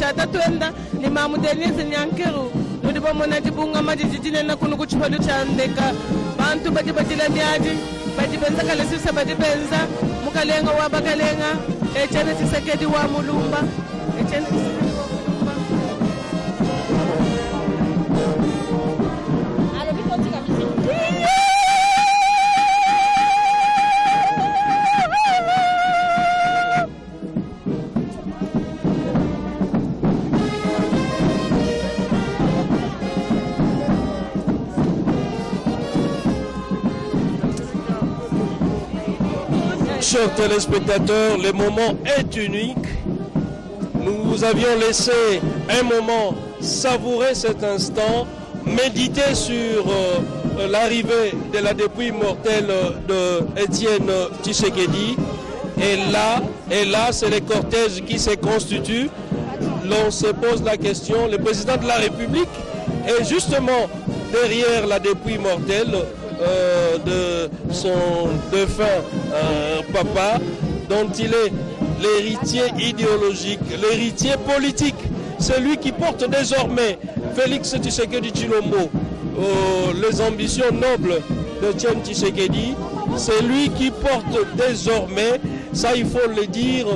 chata twenda ni mamu Denise Nyankeru nudi bomona tibunga maji jijine na kunu kuchipadu chandeka bantu bajibajila miaji bajibenza kalesisa bajibenza mukalenga wa bakalenga echene Tshisekedi wa Mulumba echene Tshisekedi wa Mulumba. Chers téléspectateurs, le moment est unique. Nous vous avions laissé un moment savourer cet instant, méditer sur l'arrivée de la dépouille mortelle de Étienne Tshisekedi. Et là, c'est le cortège qui se constitue. L'on se pose la question, le président de la République est justement derrière la dépouille mortelle de son défunt papa, dont il est l'héritier idéologique, l'héritier politique, celui qui porte désormais Félix Tshisekedi Tshilombo, les ambitions nobles d'Étienne Tshisekedi. C'est lui qui porte désormais, ça il faut le dire,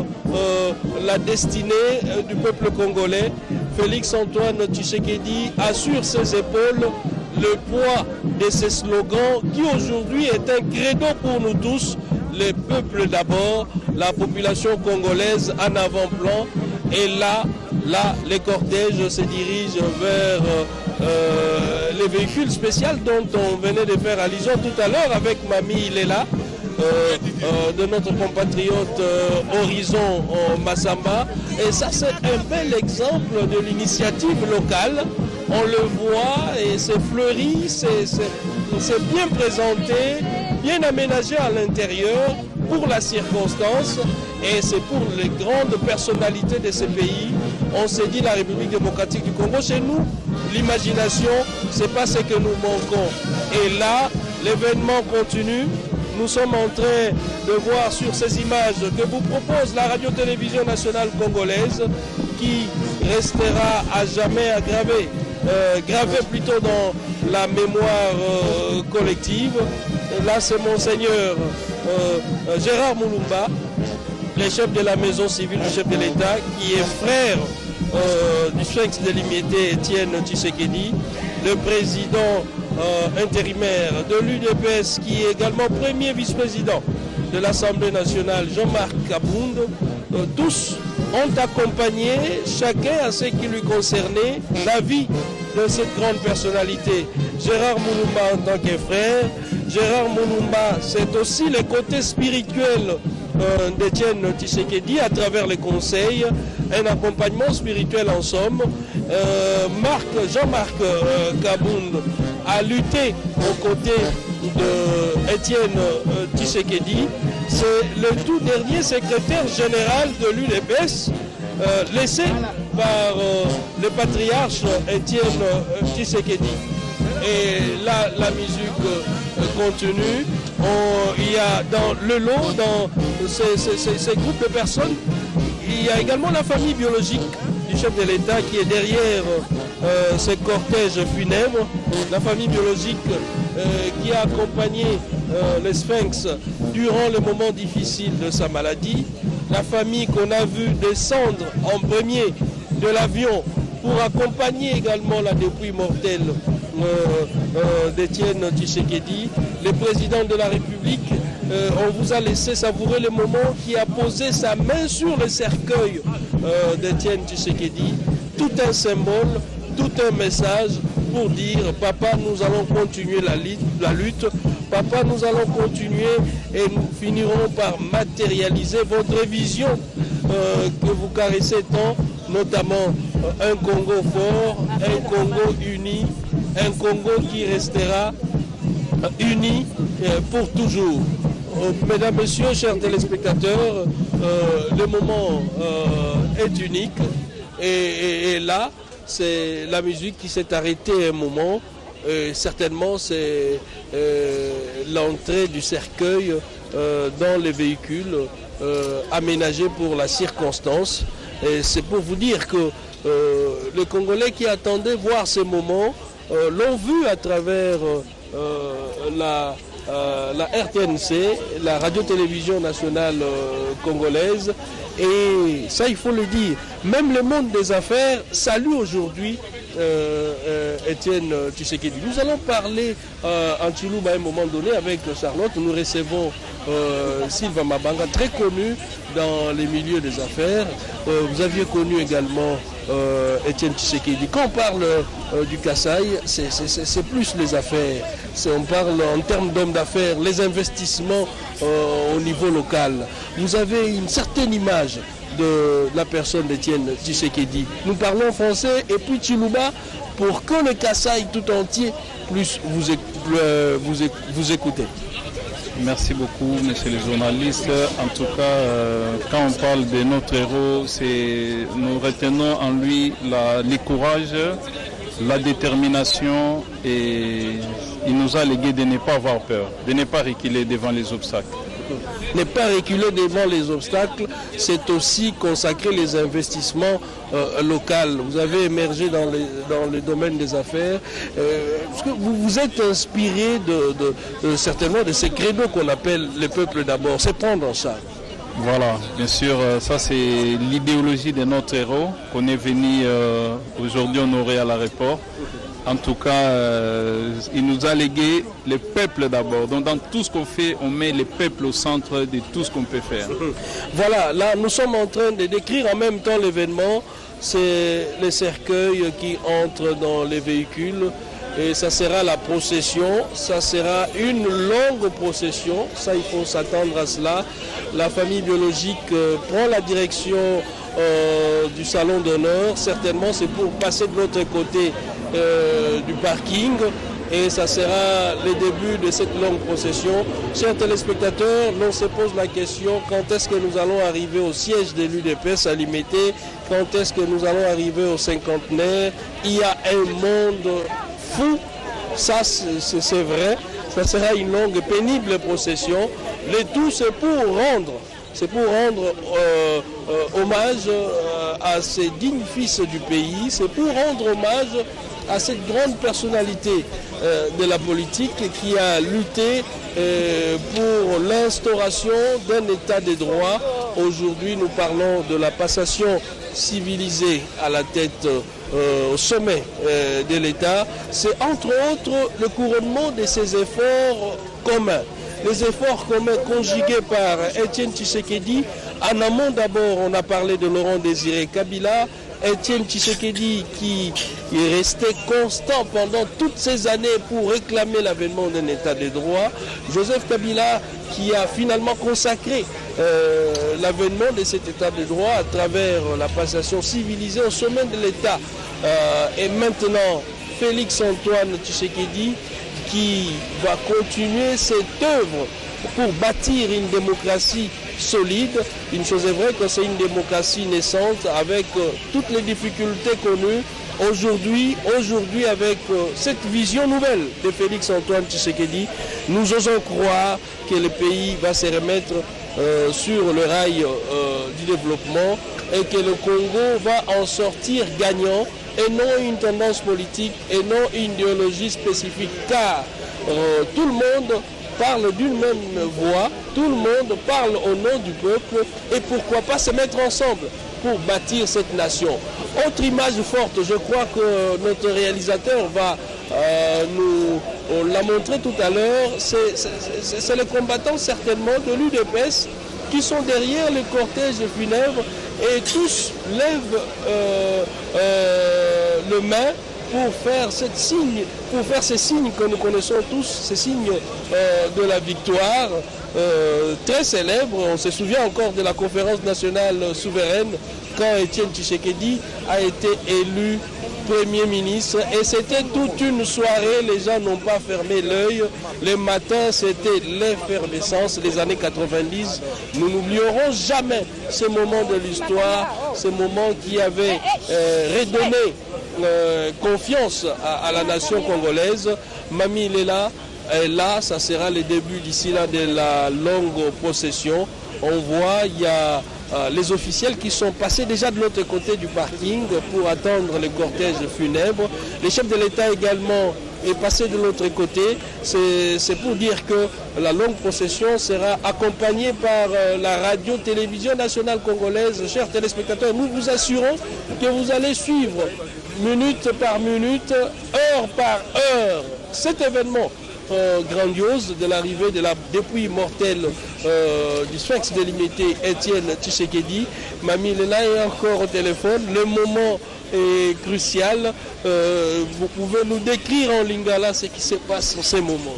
la destinée du peuple congolais. Félix Antoine Tshisekedi assure ses épaules le poids de ces slogans qui aujourd'hui est un credo pour nous tous, le peuple d'abord, la population congolaise en avant-plan. Et là, les cortèges se dirigent vers les véhicules spéciaux dont on venait de faire allusion tout à l'heure avec Mamie Ilela, de notre compatriote Horizon Massamba. Et ça, c'est un bel exemple de l'initiative locale. On le voit et c'est fleuri, c'est bien présenté, bien aménagé à l'intérieur pour la circonstance. Et c'est pour les grandes personnalités de ces pays. On s'est dit la République démocratique du Congo, chez nous, l'imagination, c'est pas ce que nous manquons. Et là, l'événement continue. Nous sommes en train de voir sur ces images que vous propose la radio-télévision nationale congolaise, qui restera à jamais gravé plutôt dans la mémoire collective. Là, c'est Monseigneur Gérard Mulumba, le chef de la maison civile du chef de l'État, qui est frère du Sphinx de l'imité Étienne Tshisekedi, le président intérimaire de l'UDPS, qui est également premier vice-président de l'Assemblée nationale, Jean-Marc Kabound. Tous ont accompagné, chacun à ce qui lui concernait, la vie de cette grande personnalité. Gérard Mulumba en tant que frère, Gérard Mulumba, c'est aussi le côté spirituel d'Étienne Tshisekedi à travers les conseils, un accompagnement spirituel en somme. Jean-Marc Kabound a lutté aux côtés d'Étienne Tshisekedi. C'est le tout dernier secrétaire général de l'UDPS, laissé par le patriarche Étienne Tshisekedi. Et là, la musique continue. Il y a dans le lot, dans ces groupes de personnes, il y a également la famille biologique du chef de l'État qui est derrière ces cortèges funèbres. La famille biologique qui a accompagné le Sphinx durant les moments difficiles de sa maladie. La famille qu'on a vu descendre en premier de l'avion pour accompagner également la dépouille mortelle d'Étienne Tshisekedi. Le président de la République, on vous a laissé savourer le moment qui a posé sa main sur le cercueil d'Étienne Tshisekedi. Tout un symbole, tout un message pour dire « Papa, nous allons continuer la lutte. Papa, nous allons continuer et nous finirons par matérialiser votre vision que vous caressez tant, notamment un Congo fort, un Congo uni, un Congo qui restera uni pour toujours. » Mesdames, Messieurs, chers téléspectateurs, le moment est unique et là, c'est la musique qui s'est arrêtée un moment. Certainement, c'est l'entrée du cercueil dans les véhicules aménagés pour la circonstance. Et c'est pour vous dire que les Congolais qui attendaient voir ces moments l'ont vu à travers la RTNC, la radio-télévision nationale congolaise. Et ça, il faut le dire. Même le monde des affaires salue aujourd'hui Étienne Tshisekedi. Nous allons parler en Chilouba à un moment donné avec Charlotte. Nous recevons Sylvain Mabanga, très connu dans les milieux des affaires. Vous aviez connu également Étienne Tshisekedi. Quand on parle du Kasaï, c'est plus les affaires. On parle en termes d'hommes d'affaires, les investissements au niveau local. Vous avez une certaine image de la personne d'Étienne Tshisekedi. Nous parlons français et puis Chilouba pour que le Kasaï tout entier puisse vous écouter. Merci beaucoup, monsieur le journaliste. En tout cas, quand on parle de notre héros, nous retenons en lui le courage, la détermination, et il nous a légué de ne pas avoir peur, de ne pas reculer devant les obstacles. Ne pas reculer devant les obstacles, c'est aussi consacrer les investissements locaux. Vous avez émergé dans le domaine des affaires. Parce que vous vous êtes inspiré certainement de ces credos qu'on appelle le peuple d'abord. C'est prendre en charge. Voilà, bien sûr, ça c'est l'idéologie de notre héros qu'on est venu aujourd'hui honorer à l'aéroport. En tout cas, il nous a légué le peuple d'abord. Donc dans tout ce qu'on fait, on met le peuple au centre de tout ce qu'on peut faire. Voilà, là nous sommes en train de décrire en même temps l'événement. C'est les cercueils qui entrent dans les véhicules. Et ça sera la procession, ça sera une longue procession, ça il faut s'attendre à cela. La famille biologique prend la direction du salon d'honneur, certainement c'est pour passer de l'autre côté du parking et ça sera le début de cette longue procession. Chers téléspectateurs, l'on se pose la question, quand est-ce que nous allons arriver au siège de l'UDPS à Limité, quand est-ce que nous allons arriver au cinquantenaire? Il y a un monde fou, ça c'est vrai, ça sera une longue et pénible procession. Le tout c'est pour rendre hommage à ces dignes fils du pays, c'est pour rendre hommage à cette grande personnalité de la politique qui a lutté pour l'instauration d'un état de droit. Aujourd'hui nous parlons de la passation civilisée à la tête au sommet de l'État. C'est entre autres le couronnement de ces efforts communs. Les efforts communs conjugués par Étienne Tshisekedi. En amont d'abord, on a parlé de Laurent Désiré Kabila. Étienne Tshisekedi qui est resté constant pendant toutes ces années pour réclamer l'avènement d'un état de droit. Joseph Kabila qui a finalement consacré l'avènement de cet état de droit à travers la passation civilisée au sommet de l'État. Et maintenant, Félix Antoine Tshisekedi qui va continuer cette œuvre pour bâtir une démocratie solide. Une chose est vraie que c'est une démocratie naissante avec toutes les difficultés connues. Aujourd'hui avec cette vision nouvelle de Félix Antoine Tshisekedi, nous osons croire que le pays va se remettre sur le rail du développement et que le Congo va en sortir gagnant et non une tendance politique et non une idéologie spécifique, car tout le monde parle d'une même voix, tout le monde parle au nom du peuple et pourquoi pas se mettre ensemble pour bâtir cette nation. Autre image forte, je crois que notre réalisateur va nous l'a montré tout à l'heure, c'est les combattants certainement de l'UDPS qui sont derrière le cortège funèbre et tous lèvent le main pour faire ces signes que nous connaissons tous, ces signes de la victoire, très célèbre. On se souvient encore de la conférence nationale souveraine quand Étienne Tshisekedi a été élu Premier ministre et c'était toute une soirée, les gens n'ont pas fermé l'œil. Le matin, c'était l'effervescence des années 90. Nous n'oublierons jamais ce moment de l'histoire, ce moment qui avait redonné confiance à la nation congolaise. Mamie Léla est là, ça sera le début d'ici là de la longue procession. On voit, il y a les officiels qui sont passés déjà de l'autre côté du parking pour attendre le cortège funèbre. Le chef de l'État également est passé de l'autre côté. C'est pour dire que la longue procession sera accompagnée par la radio-télévision nationale congolaise. Chers téléspectateurs, nous vous assurons que vous allez suivre minute par minute, heure par heure, cet événement grandiose de l'arrivée de la dépouille mortelle du sphinx délimité Étienne Tshisekedi. Mamie Lela est encore au téléphone. Le moment est crucial. Vous pouvez nous décrire en lingala ce qui se passe en ces moments.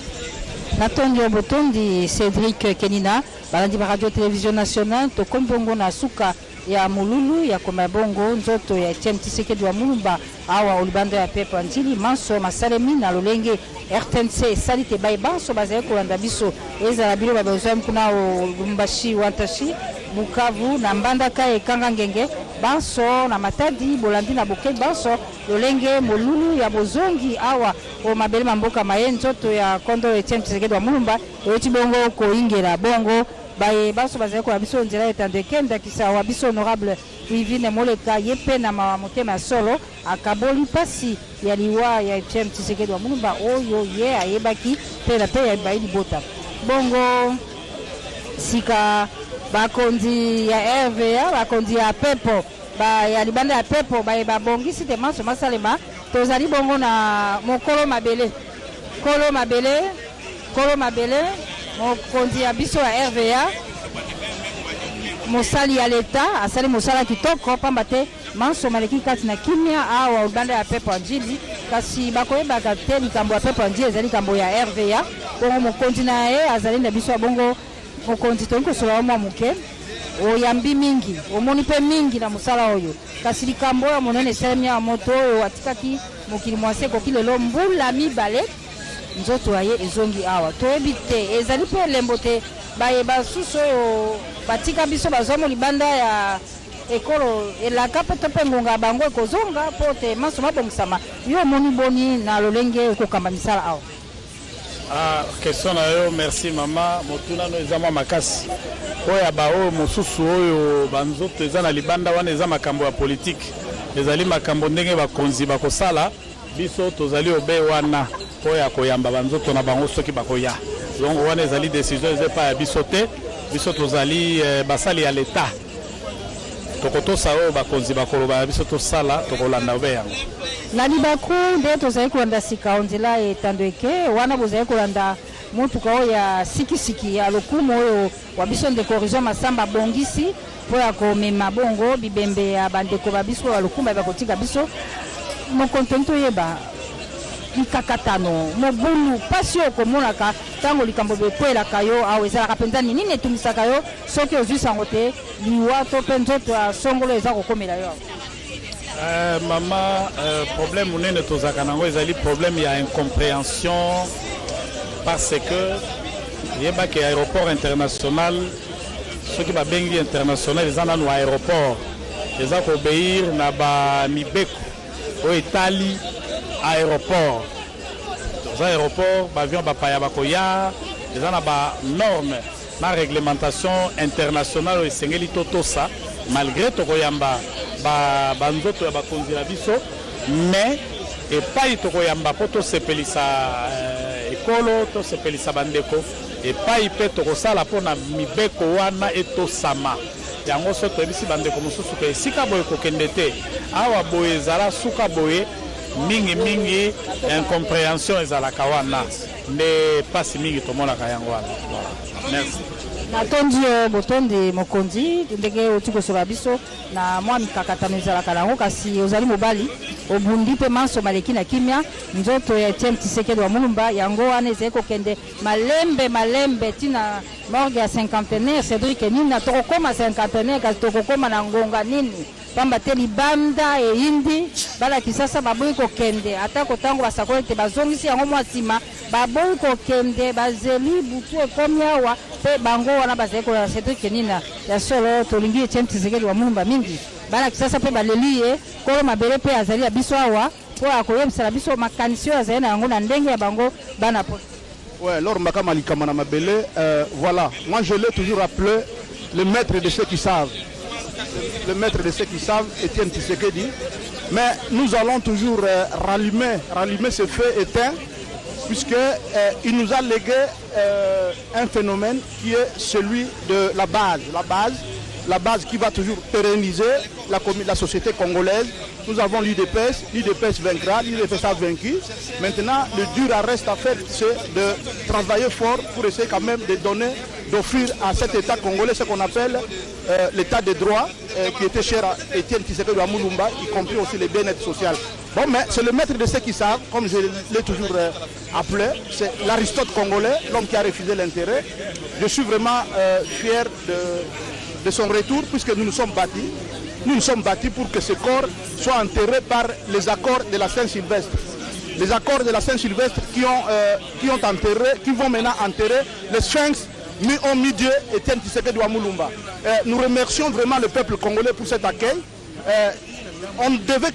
Natondi Obotondi Cédric Kenina, balandi ba radio télévision nationale to kombongo na suka ya mululu ya komabongo nzoto ya Etienne Tshisekedi wa Mulumba awa olibanda ya pepa njili manso masalemi na lolenge RTNC salite baibanso bazali kolanda biso ezala bilo babezo kuna o Lumbashi Wantashi Bukavu na Mbandaka ekanga ngenge banso na Matadi bolandi na Boke banso lolenge mululu ya bozongi awa o mabele mamboka mayenzo to ya kondo Etienne Tshisekedi wa Mulumba eti bongo ko ingela bongo baye baso bazali ko biso nzela etandeke ndakisa wa biso honorable Vivine Moleka yepe na motema solo akaboli pasi ya liwa ya Etienne Tshisekedi wa Mulumba oyo ye ayebaki pela pe ya baili bota bongo sika bakonzi ya RVA bakonzi ya pepo ba ya libanda ya pepo baye babongisi te manso masalema tozali bongo na mokolo mabele mokonzi ya biso ya RVA mosali ya leta asali mosala kitoko pamba te manso maleki kati na kimia awa libanda ya pepo njili kasi bakoyebaka te likambo ya pepo njili ezali likambo ya RVA bongo mokonzi na ye azali na biso ya bongo mokonzi tolingi kosola mwa moke oyambi mingi omoni mpe mingi na mosala oyo kasi likambo oyo monene esalemi ya moto oyo atikaki mokili mwasi ekoki lelo mbula mibale nzoto ya ye ezongi awa toyebi te ezali mpe elembo te bayeba susu oyo batika biso bazwamo libanda ya ekolo elaka mpe to mpe ngonga bango ekozonga mpo te manso mabongisama yo omoni boni na lolenge ekokamba misala awa. Question na yo, merci mama. Motuna no eza mwa makasi oyo bao mosusu oyo banzoto eza na libanda wana eza makambo ya politique ezali makambo ndenge bakonzi bakosala biso tozali obe wana oyo koyamba banzoto na bango soki bakoya donc wana ezali décision eza pa ya biso te biso tozali basali ya leta tokotosa oyo bakonzi bakoloba biso tosala tokolanda obe yango na libaku nde tozali kolanda sika onzela etando eke wana bozali kolanda mutuka oyo ya sikisiki ya lokumu oyo wa biso ndeko Horizon Masamba bongisi po ya komema bongo bibembe ya bandeko ba biso ya lokumu bakotika biso mokontonto yeba likakatano mobulu pasi okomonaka ntango likambo bekwelaka yo awo ezalaka mpenza nini etumisaka yo soki ozwi sango te liwa to mpe nzoto ya songolo eza kokomela yo mama problème monene tozalaka nango ezali problème ya incompréhension parce que yebaki aéroport international soki babengi international eza nanu aéroport eza kobeir na bamibeko oyo etali aéroport toza aéroport bavion bapaya bakoya eza na banorme na réglementation internationale oyo esengeli totosa malgré tokoyamba banzoto ya bakonzi na biso mais epai tokoyamba mpo tosepelisa ekolo tosepelisa bandeko epai mpe tokosala mpo na mibeko wana etosama yango so toyebisi bandeko mosusu ke esika boye kokende te awa boye ezala suka boye mingi incompréhension ezalaka wana nde pasi mingi tomonaka yango wana merci natondi botondi mokonzi ndenge oti kosola biso na mwa mikakatano ezalaka nango kasi ozali mobali obundi mpe manso maleki na kimia nzoto ya Etienne Tshisekedi wa Mulumba yango wana ezali kokende malembe tina morgue ya cinquantenaire Cédric Nina tokokoma cinquantenaire kasi tokokoma na ngonga nini pamba te libanda eyindi bala kisasa baboyi kokende atako tango basakoli te bazongisi yango mwa nsima baboyi kokende bazeli butu ekomi awa mpe bango wana bazali kolala Cédric Nina ya solo tolingi Etienne Tshisekedi wa Mulumba mingi bala kisasa mpe baleli ye kolo mabele mpe azali ya biso awa mpo akoyebisala biso makanisi oyo azali na yango na ndenge ya bango bana po. Ouais, Laure Makama Mabele, voilà, moi je l'ai toujours appelé le maître de ceux qui savent. le maître de ceux qui savent, Étienne Tshisekedi. Mais nous allons toujours rallumer ce feu éteint, puisqu'il nous a légué un phénomène qui est celui de la base qui va toujours pérenniser la société congolaise. Nous avons l'UDPS vaincra, l'UDPS a vaincu. Maintenant, le dur reste à faire, c'est de travailler fort pour essayer quand même d'offrir à cet État congolais ce qu'on appelle l'état de droit, qui était cher à Étienne Tshisekedi à Mulumba, y compris aussi les bien-être social. Bon, mais c'est le maître de ceux qui savent, comme je l'ai toujours appelé, c'est l'Aristote congolais, l'homme qui a refusé l'intérêt. Je suis vraiment fier de son retour, puisque nous nous sommes battus. Nous nous sommes battus pour que ce corps soit enterré par les accords de la Saint-Sylvestre. Les accords de la Saint-Sylvestre qui vont maintenant enterrer les sphinx mi-Dieu Étienne Tshisekedi à Mulumba. Nous remercions vraiment le peuple congolais pour cet accueil. On ne devait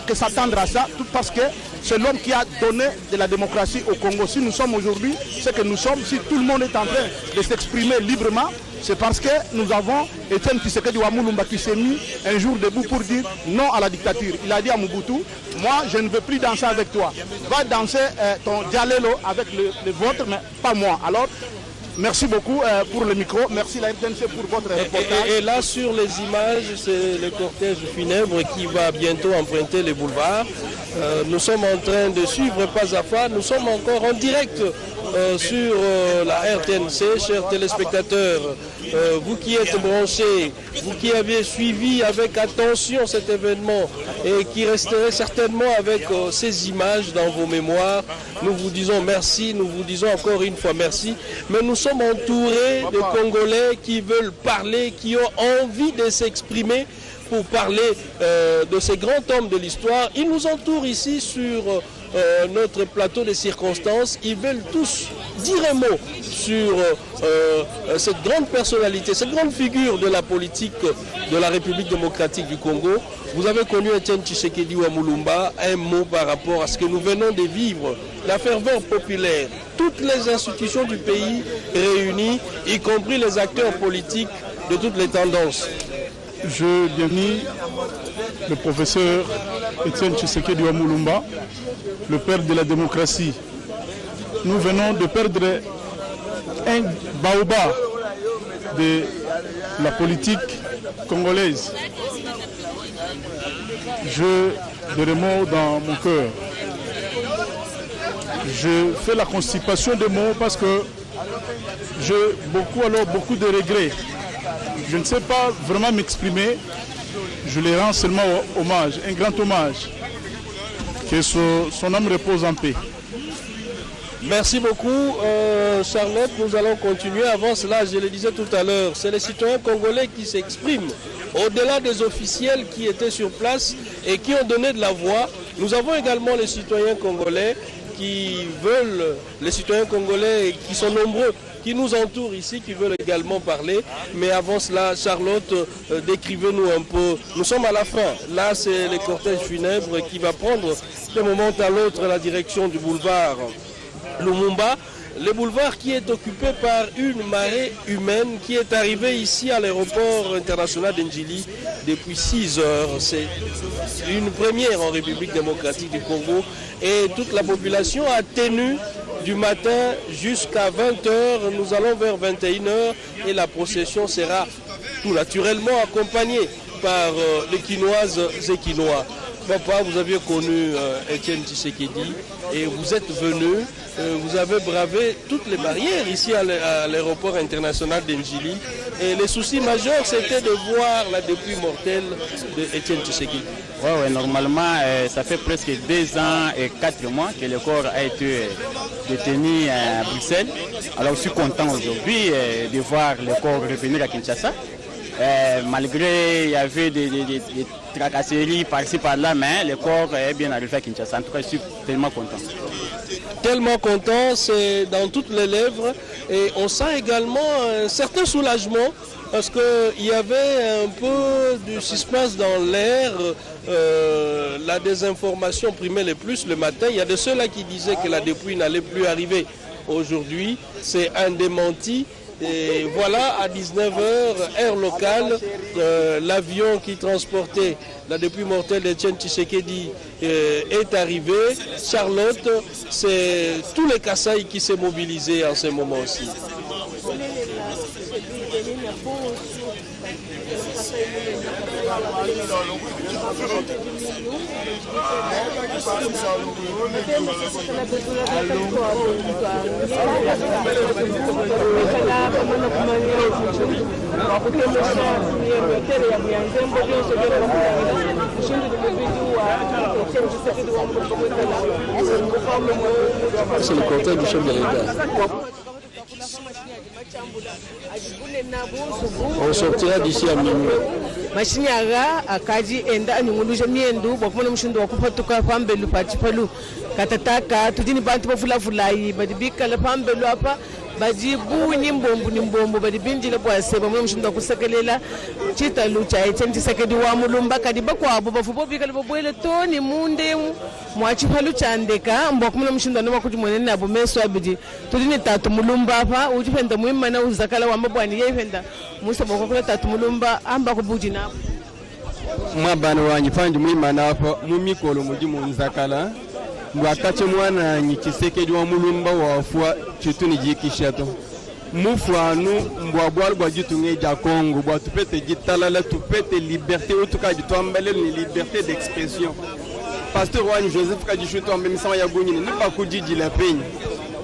que s'attendre à ça, tout parce que c'est l'homme qui a donné de la démocratie au Congo. Si nous sommes aujourd'hui ce que nous sommes, si tout le monde est en train de s'exprimer librement, c'est parce que nous avons Étienne Tshisekedi wa Mulumba qui s'est mis un jour debout pour dire non à la dictature. Il a dit à Mobutu, moi je ne veux plus danser avec toi. Va danser ton dialélo avec le vôtre, mais pas moi. Alors, merci beaucoup pour le micro. Merci la RTNC pour votre reportage. Et là, sur les images, c'est le cortège funèbre qui va bientôt emprunter les boulevards. Nous sommes en train de suivre pas à pas. Nous sommes encore en direct sur la RTNC, chers téléspectateurs. Vous qui êtes branchés, vous qui avez suivi avec attention cet événement et qui resterez certainement avec ces images dans vos mémoires, nous vous disons merci, nous vous disons encore une fois merci. Mais nous sommes entourés de Congolais qui veulent parler, qui ont envie de s'exprimer pour parler de ces grands hommes de l'histoire. Ils nous entourent ici sur notre plateau de circonstances. Ils veulent tous dire un mot sur cette grande personnalité, cette grande figure de la politique de la République démocratique du Congo. Vous avez connu Étienne Tshisekedi wa Mulumba. Un mot par rapport à ce que nous venons de vivre, la ferveur populaire, toutes les institutions du pays réunies, y compris les acteurs politiques de toutes les tendances. Je bienvenue le professeur Étienne Tshisekedi wa Mulumba, le père de la démocratie. Nous venons de perdre un baobab de la politique congolaise. J'ai des mots dans mon cœur. Je fais la constipation des mots parce que j'ai beaucoup de regrets. Je ne sais pas vraiment m'exprimer. Je les rends seulement hommage, un grand hommage. Que son âme repose en paix. Merci beaucoup Charlotte, nous allons continuer. Avant cela, je le disais tout à l'heure, c'est les citoyens congolais qui s'expriment. Au-delà des officiels qui étaient sur place et qui ont donné de la voix, nous avons également les citoyens congolais qui veulent, les citoyens congolais qui sont nombreux, qui nous entourent ici, qui veulent également parler. Mais avant cela, Charlotte, décrivez-nous un peu. Nous sommes à la fin. Là, c'est le cortège funèbre qui va prendre d'un moment à l'autre la direction du boulevard Lumumba. Le boulevard qui est occupé par une marée humaine qui est arrivée ici à l'aéroport international d'Ndjili depuis 6 heures. C'est une première en République démocratique du Congo et toute la population a tenu du matin jusqu'à 20h. Nous allons vers 21h et la procession sera tout naturellement accompagnée par les Quinoises et Quinois. Papa, vous aviez connu Étienne Tshisekedi et vous êtes venu, vous avez bravé toutes les barrières ici à l'aéroport international d'Ndjili. Et le souci majeur, c'était de voir la dépouille mortelle d'Étienne Tshisekedi. Oui, normalement, ça fait presque 2 ans et 4 mois que le corps a été détenu à Bruxelles. Alors je suis content aujourd'hui de voir le corps revenir à Kinshasa. Malgré il y avait des tracasseries par-ci par-là, mais le corps est bien arrivé à Kinshasa. En tout cas, je suis tellement content. Tellement content, c'est dans toutes les lèvres. Et on sent également un certain soulagement parce qu'il y avait un peu de suspense dans l'air. La désinformation primait le plus le matin. Il y a de ceux-là qui disaient que la dépouille n'allait plus arriver aujourd'hui. C'est un démenti. Et voilà, à 19h, heure locale, l'avion qui transportait la dépouille mortelle d'Etienne Tshisekedi est arrivé. Charlotte, c'est tous les Kasaï qui s'est mobilisé en ce moment aussi. C'est le cortège du chef de l'État. On sortira d'ici à minuit. Mashinyaga akaji enda anyunguluja miendu bakumana mushindo wakupatuka pambelu pachipalu katataka tudini bantu bafulafulai badibika la pambelu apa bajibu nimbombo badibinjile bwase bamwe mushindo kusekelela chitalu cha Etienne Tshisekedi wa mulumba kadiba kwabo bafubobika lebobwele toni munde mwachipalu chandeka mbakumana mushindo no makuti monene nabo meso abidi tudini tatu mulumba apa ujipenda muimana uzakala wa mabwani yefenda musa bokokula tatu mulumba amba kubuji nabo mwabana wanyi pandi muimana apa mumikolo muji munzakala mbakache mwana nyi Tshisekedi wa mulumba wafua chituni jikishato mufwanu mbwabwal bwa jitunge ja Kongo bwa tupete jitalala tupete liberté utuka jitwambele ni liberté d'expression. Pasteur wani Joseph Kadishuto ambe misama ya gonyini ni bakujiji la penya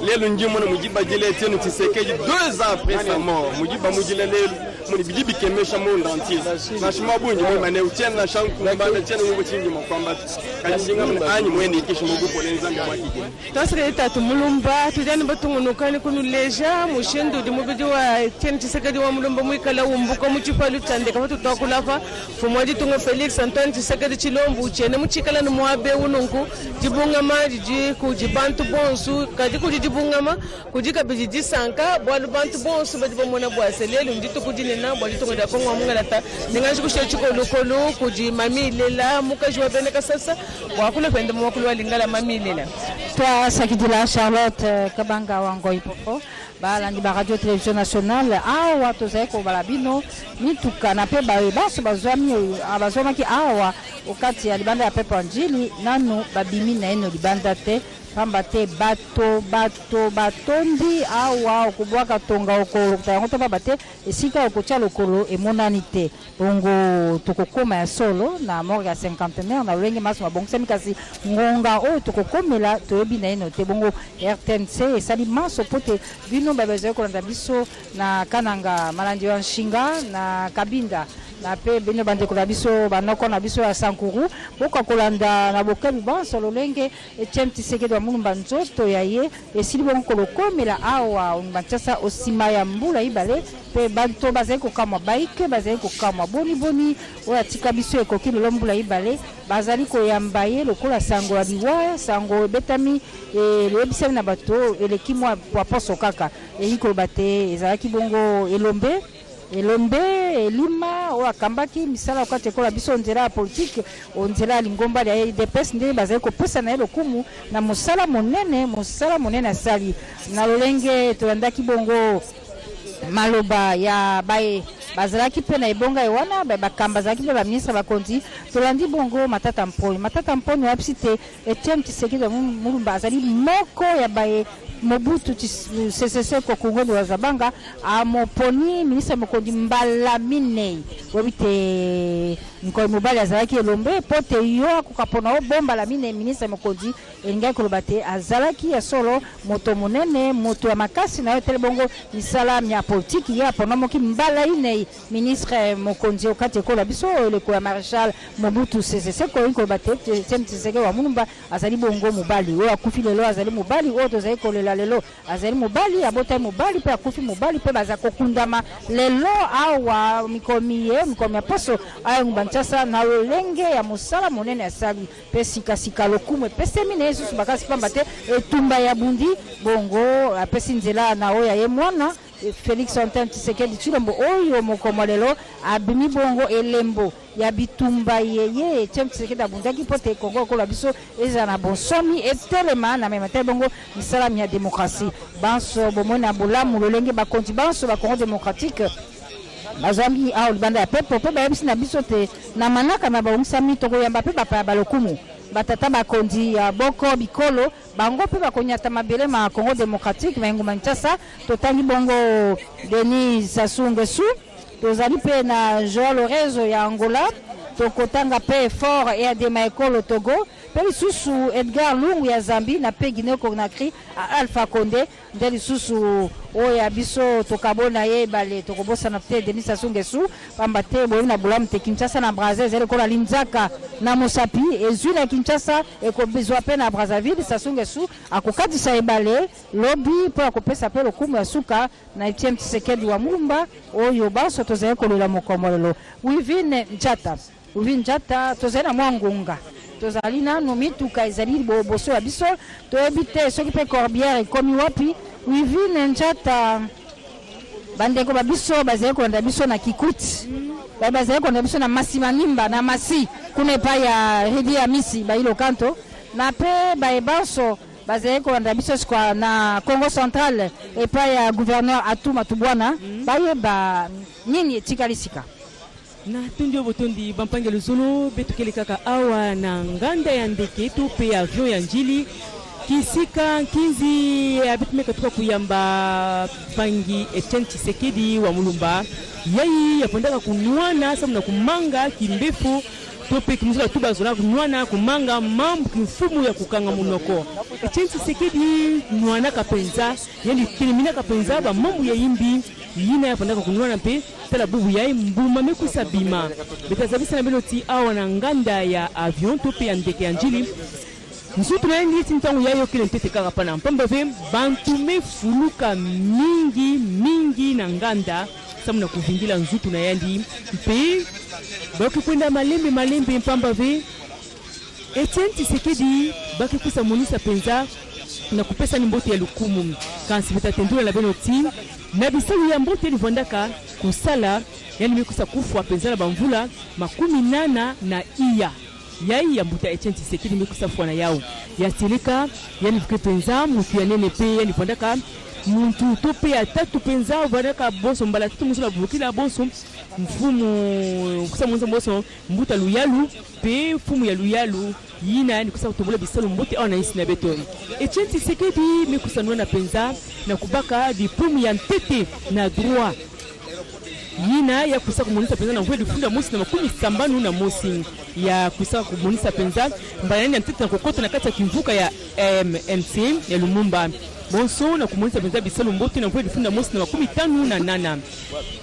lelo njimo na mujiba jile Etienne Tshisekedi 2 ans après sa mort mujiba mujile lelo muni bijibi kemesha monde entier na shima bunyi mwe mane Etienne na shanku mbana Etienne mwe chingi makwamba kanyinga mwe anyi mwe ni kisho mugupo lenzambe mwakije tasre tatu mulumba tujani batungunukani kunu leja mushindu dimubidi wa Etienne Tshisekedi wa mulumba mwikala umbuko muchipalu tandeka watu twakulafa fumwaji tungo Felix Antoine Tshisekedi Chilombo uchene muchikala ni mwabe ununku jibunga maji jiku jibantu bonsu kadi kujibungama kujika bijiji sanka bwalu bantu bonsu badibo mona bwase lelo ndito kujine na bwali tungo da kongo mungalata ninganji kushechiko lokolo kuji mamilela mukajwa beneka sasa bwakule pende mwakulu walingala mamilela toi sakidila Charlotte Kabanga wango ipofo balandi ba radio télévision nationale awa tozai ko balabino mituka na pe baso bazwami abazwamaki awa okati ya libanda ya pepa njili nanu babimi na eno libanda te pamba te batondi awa okubwaka tonga okolo kutayango to pamba te esika okotia lokolo emonani te bongo tokokoma ya solo na morgue ya cinquantenaire na lolenge maso mabongisami kasi ngonga oyo tokokomela toyebi na eno te bongo RTNC esali maso po te bino babezali kolanda biso na kananga malandi ya nshinga na kabinda na pe bino bandeko na biso banoko na biso ya Sankuru boka kolanda na bokabi banso lolenge Etienne Tshisekedi wa mulumba nzoto ya ye esili bongo kolokomela awa unbantasa osima ya mbula ibale pe banto bazali kokamwa baike bazali kokamwa boni oyo atika biso ekoki lelo mbula ibale bazali koyamba ye lokola sango ya liwa sango ebetami loyebisami na bato eleki mwa poso kaka eyi koloba te ezalaki bongo elombe elima oyo akambaki misala okati ekola biso nzela ya politike onzela ya lingomba ya UDPS nde bazali kopesa na ye lokumu na mosala monene asali na lolenge tolandaki bongo maloba ya baye bazalaki mpe na ebonga ewana bakamba bazalaki mpe baministre bakonzi tolandi bongo Matata Mponi oyebisi te Etienne Tshisekedi mulumba azali moko ya baye Mobutu Sese Seko Kongo wa Zabanga amoponi ministre mokondi mbala minei webite nkoi mobali azalaki elombe pote yo akokapona bomba la mine ministre mokondi elingai koloba te azalaki ya solo moto monene moto ya makasi na yo tele bongo misala ya politiki ya ponomoki mbala inei ministre mokondi okati ekola biso eleko ya Marshal Mobutu Sese Seko koloba te Etienne Tshisekedi wa mulumba azali bongo mobali oyo akufi lelo azali mobali oyo tozali kolela lelo azali mobali abota mobali pe akufi mobali pe baza kokundama lelo awa mikomi ya poso ayo Banchasa na lolenge ya mosala monene asali pe sika lokumu pesemi na Yesu bakasi pamba te etumba ya bundi bongo apesi nzela na oya ye mwana Félix Antoine Tshisekedi Tshilombo oyo mokomolelo abimi bongo elembo ya bitumba yeye Etienne Tshisekedi abundaki pote Kongo ko la biso eza na bonsomi etelema na mema te bongo misalami ya démocratie banso bomona bolamu lolenge bakonzi banso ba Congo démocratique bazambi a libanda ya pepo pe bayebisi na biso te na manaka na baungisami toko yamba pe bapa balokumu batata bakondi ya boko bikolo bango pe bakonyata mabele ma Congo démocratique maingu Manchasa totangi bongo Denis Sassou Nguesso tozali pe na Joao Lorenzo ya Angola tokotanga pe fort et adema ekolo Togo pe lisusu Edgar Lungu ya Zambie na pe Guinée Conakry a Alpha Condé nde lisusu oya biso tokabona ye bale tokobosa na te Denis Sassou Nguesso pamba te boye na bulamu te Kinshasa na Brazzaville ko la linzaka na Mosapi ezwi na Kinshasa ekobizwa pe na Brazzaville Sassou Nguesso akokatisa ebale lobby po akopesa pe lokumu ya suka na Etienne Tshisekedi wa Mulumba oyo baso tozali kolola mokomolelo Wivine Njata tozali na mwangunga tozali nano mituka ezali boso ya biso toyebi te soki pe Corbière ekomi wapi Wivine Njata bandeko babiso bazali kolanda biso na Kikuti bazali kolanda biso na Masimanimba na Masi kuna epai ya Ridi ya Misi bailo kanto na pe baebanso bazali kolanda biso sikwa na Congo Central epai ya gouverneur Atuma Tubwana bayeba nini etikalisika na tundio botondi bampangelo zolo betukele kaka awa na nganda ya ndeke to pe avion ya njili kisika nkinzi abitumeka tuka kuyamba pangi Etienne Tshisekedi wa Mulumba yai yapondaka kunwana samu na kumanga kimbefu tope kimuzula tuba zola kunwana kumanga mambu kimfumu ya kukanga munoko Etienne Tshisekedi nwana kapenza yani termina kapenza ba mambu ya yimbi yina yapondaka kunwana pe tala bubu yai mbuma mekusa bima betazabisa na beloti awa na nganda ya avion tope ya ndeke ya njili nsutu na ndi tintangu yayo kile mpete kaka pana mpamba ve bantu mefuluka mingi na nganda samu na kuvingila nzutu na yandi mpe baki kwenda malembe mpamba ve Etienne Tshisekedi baki kusa monisa penza na kupesa ni mbote ya lukumu kansi betatendula la benoti na bisalu ya mbote livondaka kusala yani mekusa kufwa penza na bamvula 18 na iya yai ya mbuta Etienne Tshisekedi mekusa fwana yao ya silika yani vike penza mutu ya nene pe yani fondaka muntu tope ya tatu penza wadaka bonso mbala tatu musula bukila bonso mfumu kusa mwenza bonso mbuta luyalu pe fumu ya luyalu yina yani kusa kutombola bisalu mbuti au na isi na beto Etienne Tshisekedi mekusa nwana penza na kubaka diplome ya ntete na droit yina ya kusa kumonisa penza na mvwe funda mosi na makumi sambanu na mosi ya kusa kumonisa penza mbalani ya ntete na kokota na kati ya kimvuka ya MC ya Lumumba bonso na kumonisa penza bisalu mbote na mvwe funda mosi na makumi tanu na nana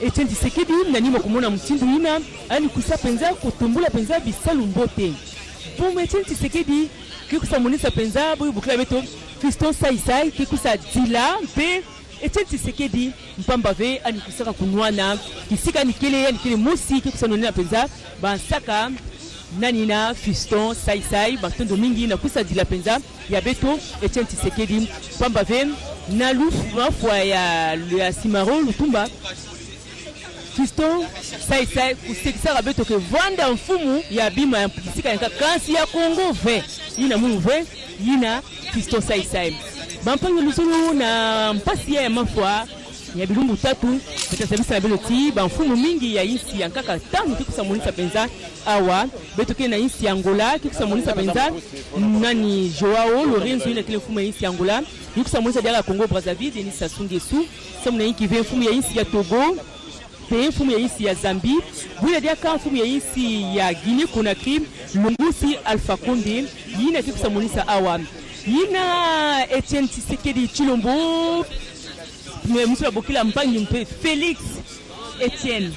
Etienne Tshisekedi na nima kumona mtindu yina ani kusa penza kutumbula penza bisalu mbote pour Etienne Tshisekedi kikusa monisa penza boy bukla beto Fiston Saisai kikusa dila pe Etienne Tshisekedi mpamba ve ani kusaka kunwana kisika nikele mosi kikusa nonina penza bansaka nani na Fiston Saisai batondo mingi na kusa dila penza ya beto Etienne Tshisekedi mpamba ve na lufu fwa ya Simaro Lutumba Fiston Saisai kusekisa beto ke vanda mfumu ya bima ya kisika yanka kansi ya Kongo ve yina mu ve yina Fiston Saisai bampango lusolo na mpasi ya mafwa ya bilumbu tatu betasabisa na beloti bamfumu mingi ya insi ya nkaka tanu kikusa monisa penza awa betoke na insi ya Angola kikusa monisa penza nani Joao Lorenzo yina kile mfumu ya insi ya Angola kikusa monisa diala Congo Brazzaville Denis Sassou Nguesso samu na inki ve mfumu ya insi ya Togo pe mfumu ya insi ya Zambie bwile diaka mfumu ya insi ya Guinée Conakry Lungusi Alpha Condé yina kikusa monisa awa yina Etienne Tshisekedi Tshilombo musula bokila mpangi mpe Félix Etienne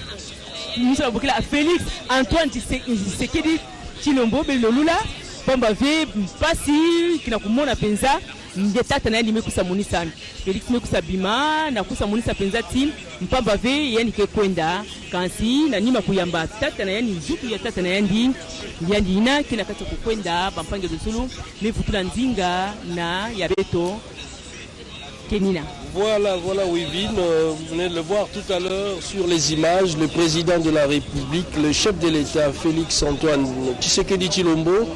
musula bokila Félix Antoine Tshisekedi Tshilombo belolula pamba ve mpasi kina kumona penza ngetata na yandi mekusa monisa Félix mekusa bima na kusa monisa penza tim mpamba ve yani ke kwenda kansi na nima kuyamba tata na yandi zutu ya tata na yandi ina kina kati kukwenda bampange dosulu mefutula nzinga na ya beto Kenina. Voilà Wivine, vous venez de le voir tout à l'heure sur les images, le président de la République, le chef de l'État Félix Antoine Tshisekedi Tshilombo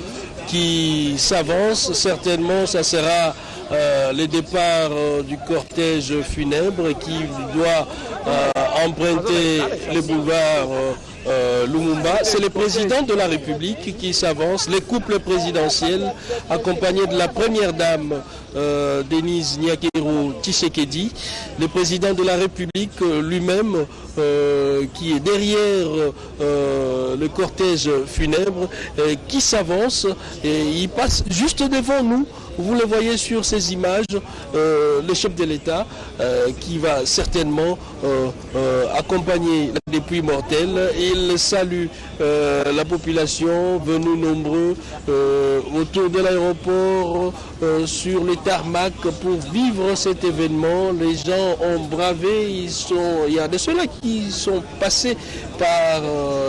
qui s'avance. Certainement ça sera le départ du cortège funèbre qui doit emprunter les boulevards Lumumba. C'est le président de la République qui s'avance, les couples présidentiels accompagnés de la première dame Denise Nyakero Tshisekedi, le président de la République lui-même qui est derrière le cortège funèbre qui s'avance et il passe juste devant nous. Vous le voyez sur ces images, le chef de l'État qui va certainement accompagner la dépouille mortelle. Il salue la population venue nombreux autour de l'aéroport, sur les tarmac pour vivre cet événement. Les gens ont bravé, il y a de ceux-là qui sont passés par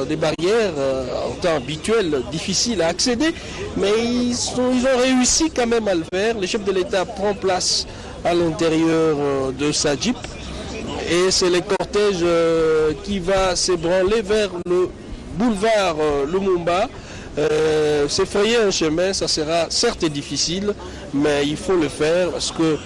des barrières en temps habituel, difficiles à accéder, mais ils ont réussi quand même à le faire. Le chef de l'État prend place à l'intérieur de sa Jeep et c'est le cortège qui va s'ébranler vers le boulevard Lumumba. C'est frayer un chemin, ça sera certes difficile, mais il faut le faire parce que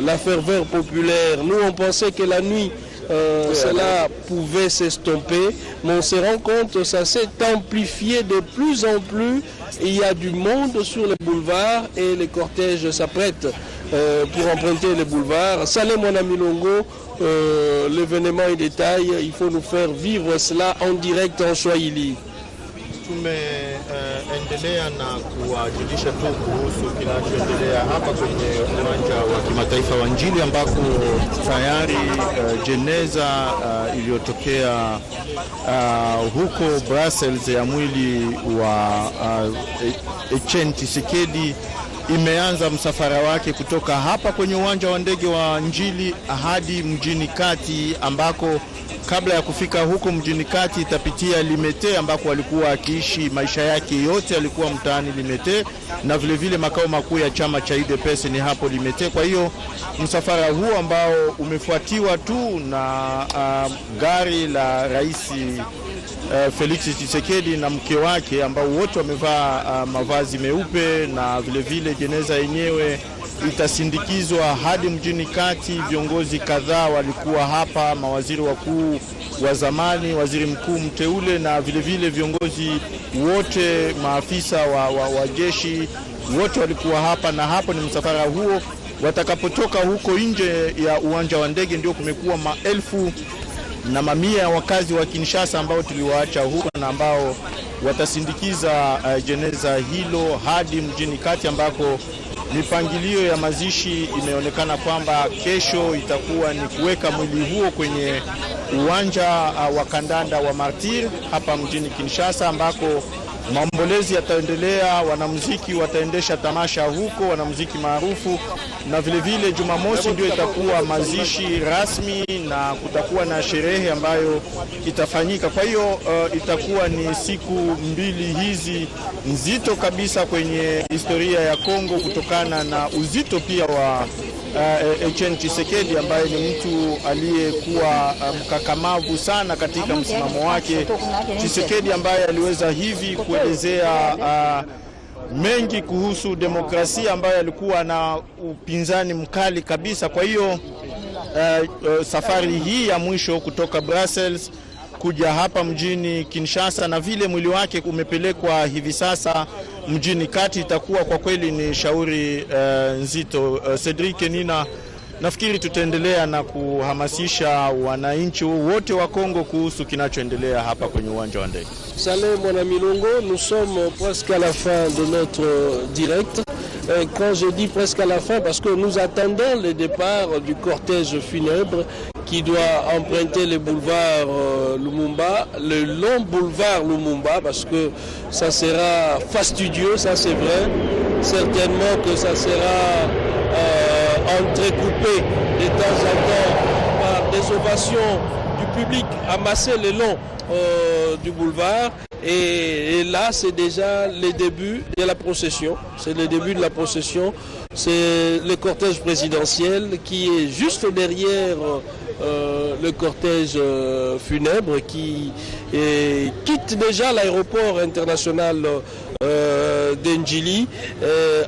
la ferveur populaire, nous on pensait que la nuit cela pouvait s'estomper, mais on se rend compte que ça s'est amplifié de plus en plus. Il y a du monde sur les boulevards et les cortèges s'apprêtent pour emprunter les boulevards. Salé mon ami Longo, l'événement est détail, il faut nous faire vivre cela en direct en Swahili. Tumeendelea na kuwajulisha tu kuhusu kinachoendelea hapa kwenye uwanja wa kimataifa wa Njili ambako tayari jeneza iliyotokea huko Brussels ya mwili wa Etienne Tshisekedi imeanza msafara wake kutoka hapa kwenye uwanja wa ndege wa Njili hadi mjini kati ambako kabla ya kufika huko mjini kati itapitia Limete ambako alikuwa akiishi maisha yake yote, alikuwa mtaani Limete, na vile vile makao makuu ya chama cha UDPS ni hapo Limete. Kwa hiyo msafara huu ambao umefuatiwa tu na gari la rais Felix Tshisekedi na mke wake ambao wote wamevaa mavazi meupe, na vile vile jeneza yenyewe itasindikizwa hadi mjini kati. Viongozi kadhaa walikuwa hapa, mawaziri wakuu wa zamani, waziri mkuu mteule, na vile vile viongozi wote, maafisa wa jeshi wote walikuwa hapa, na hapo ni msafara huo. Watakapotoka huko nje ya uwanja wa ndege ndio kumekuwa maelfu na mamia ya wakazi wa Kinshasa ambao tuliwaacha huko na ambao watasindikiza jeneza hilo hadi mjini kati ambako mipangilio ya mazishi imeonekana kwamba kesho itakuwa ni kuweka mwili huo kwenye uwanja wa kandanda wa Martyr hapa mjini Kinshasa ambako maombolezi yataendelea, wanamuziki wataendesha tamasha huko, wanamuziki maarufu, na vile vile Jumamosi ndio itakuwa mazishi rasmi na kutakuwa na sherehe ambayo itafanyika. Kwa hiyo itakuwa ni siku mbili hizi nzito kabisa kwenye historia ya Kongo kutokana na uzito pia wa Etienne Tshisekedi ambaye ni mtu aliyekuwa mkakamavu sana katika msimamo wake. Tshisekedi ambaye aliweza hivi kuelezea mengi kuhusu demokrasia ambayo alikuwa na upinzani mkali kabisa. Kwa hiyo safari hii ya mwisho kutoka Brussels kuja hapa mjini Kinshasa na vile mwili wake umepelekwa hivi sasa mjini kati itakuwa kwa kweli ni shauri nzito. Cedric Kenina, nafikiri tutaendelea na kuhamasisha wananchi wote wa Kongo kuhusu kinachoendelea hapa kwenye uwanja wa ndege. Salut mon ami Longo, nous sommes presque à la fin de notre direct. Quand je dis presque à la fin, parce que nous attendons le départ du cortège funèbre qui doit emprunter le boulevard Lumumba, le long boulevard Lumumba, parce que ça sera fastidieux, ça c'est vrai. Certainement que ça sera entrecoupé de temps en temps par des ovations du public amassé le long du boulevard. Et là, c'est déjà le début de la procession. C'est le début de la procession. C'est le cortège présidentiel qui est juste derrière le cortège funèbre qui quitte déjà l'aéroport international d'Ndjili.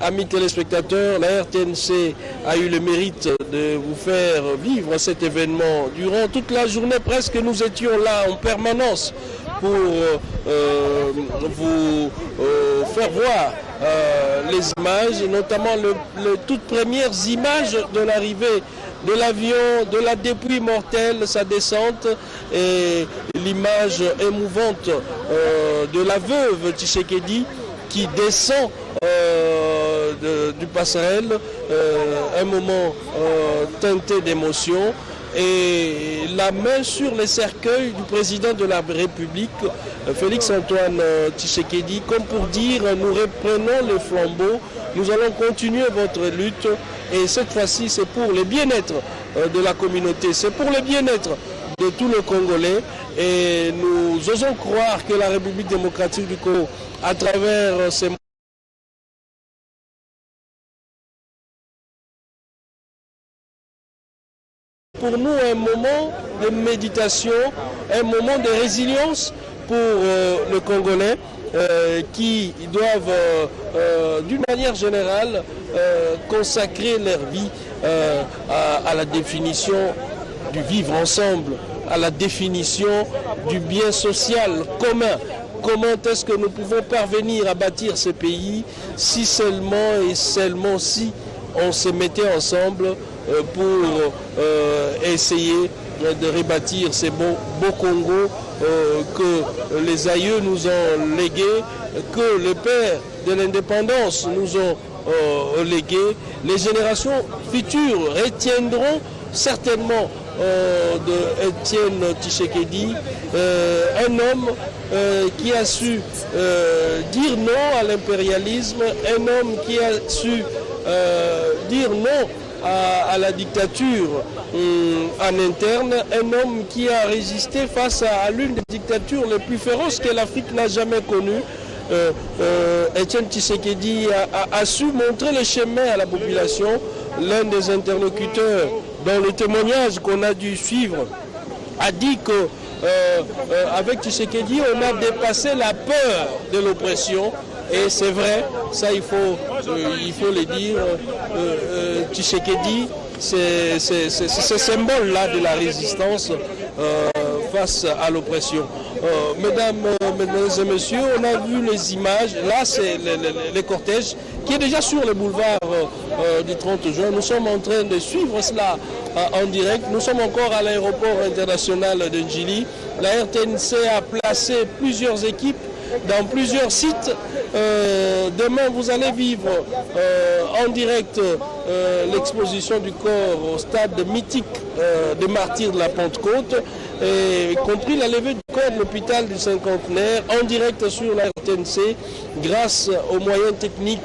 Amis téléspectateurs, la RTNC a eu le mérite de vous faire vivre cet événement. Durant toute la journée, presque, nous étions là en permanence pour vous faire voir les images, notamment les toutes premières images de l'arrivée de l'avion, de la dépouille mortelle, sa descente, et l'image émouvante de la veuve Tshisekedi qui descend du passerelle, un moment teinté d'émotion, et la main sur les cercueils du président de la République, Félix-Antoine Tshisekedi, comme pour dire nous reprenons le flambeau, nous allons continuer votre lutte, et cette fois-ci c'est pour le bien-être de la communauté, c'est pour le bien-être de tous les Congolais, et nous osons croire que la République démocratique du Congo, à travers ces pour nous un moment de méditation, un moment de résilience pour les Congolais qui doivent d'une manière générale consacrer leur vie à la définition du vivre ensemble, à la définition du bien social commun. Comment est-ce que nous pouvons parvenir à bâtir ce pays si seulement et seulement si on se mettait ensemble pour essayer de rebâtir ces beaux Congo que les aïeux nous ont légués, que les pères de l'indépendance nous ont légués. Les générations futures retiendront certainement de Étienne Tshisekedi, un homme qui a su dire non à l'impérialisme, un homme qui a su dire non à la dictature en interne, un homme qui a résisté face à l'une des dictatures les plus féroces que l'Afrique n'a jamais connues. Étienne Tshisekedi a su montrer le chemin à la population. L'un des interlocuteurs dans le témoignage qu'on a dû suivre a dit que avec Tshisekedi on a dépassé la peur de l'oppression. Et c'est vrai, ça il faut le dire, Tshisekedi, c'est ce symbole-là de la résistance face à l'oppression. Mesdames et messieurs, on a vu les images, là c'est le cortège qui est déjà sur le boulevard du 30 juin. Nous sommes en train de suivre cela en direct. Nous sommes encore à l'aéroport international de Ndjili. La RTNC a placé plusieurs équipes dans plusieurs sites. Demain, vous allez vivre en direct l'exposition du corps au stade mythique des martyrs de la Pentecôte, y compris la levée du corps de l'hôpital du cinquantenaire, en direct sur la RTNC, grâce aux moyens techniques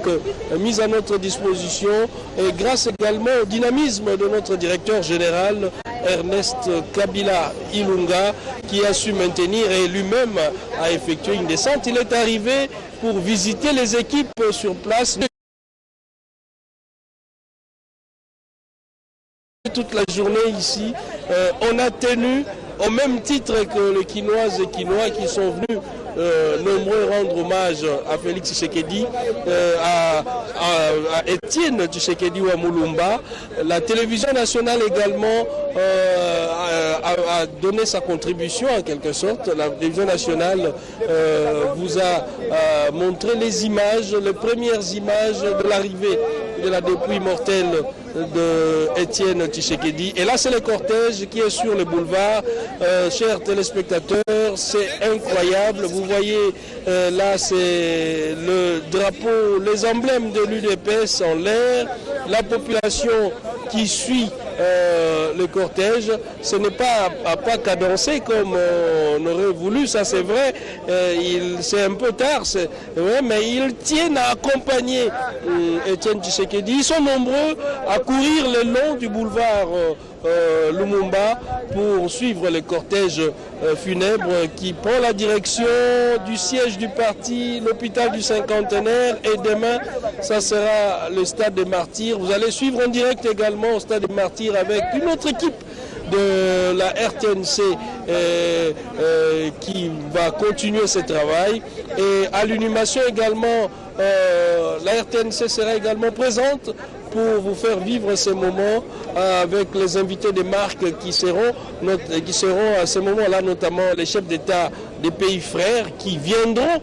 mis à notre disposition et grâce également au dynamisme de notre directeur général, Ernest Kabila Ilunga, qui a su maintenir et lui-même a effectué une descente. Il est arrivé pour visiter les équipes sur place. Toute la journée ici, on a tenu au même titre que les Quinoises et Quinois qui sont venus nombreux rendre hommage à Félix Tshisekedi, à Étienne Tshisekedi Wamulumba. La télévision nationale également a donné sa contribution en quelque sorte. La télévision nationale vous a montré les images, les premières images de l'arrivée de la dépouille mortelle de Étienne Tshisekedi. Et là, c'est le cortège qui est sur le boulevard. Chers téléspectateurs, c'est incroyable. Vous voyez, là, c'est le drapeau, les emblèmes de l'UDPS en l'air. La population qui suit le cortège, ce n'est pas à pas cadencé comme on aurait voulu, ça c'est vrai, c'est un peu tard, vrai, mais ils tiennent à accompagner Étienne Tshisekedi. Ils sont nombreux à courir le long du boulevard Lumumba pour suivre le cortège funèbre qui prend la direction du siège du parti, l'hôpital du cinquantenaire, et demain ça sera le stade des Martyrs. Vous allez suivre en direct également au stade des Martyrs avec une autre équipe de la RTNC qui va continuer ce travail. Et à l'inhumation également, la RTNC sera également présente pour vous faire vivre ces moments avec les invités des marques qui seront à ce moment-là, notamment les chefs d'État des pays frères qui viendront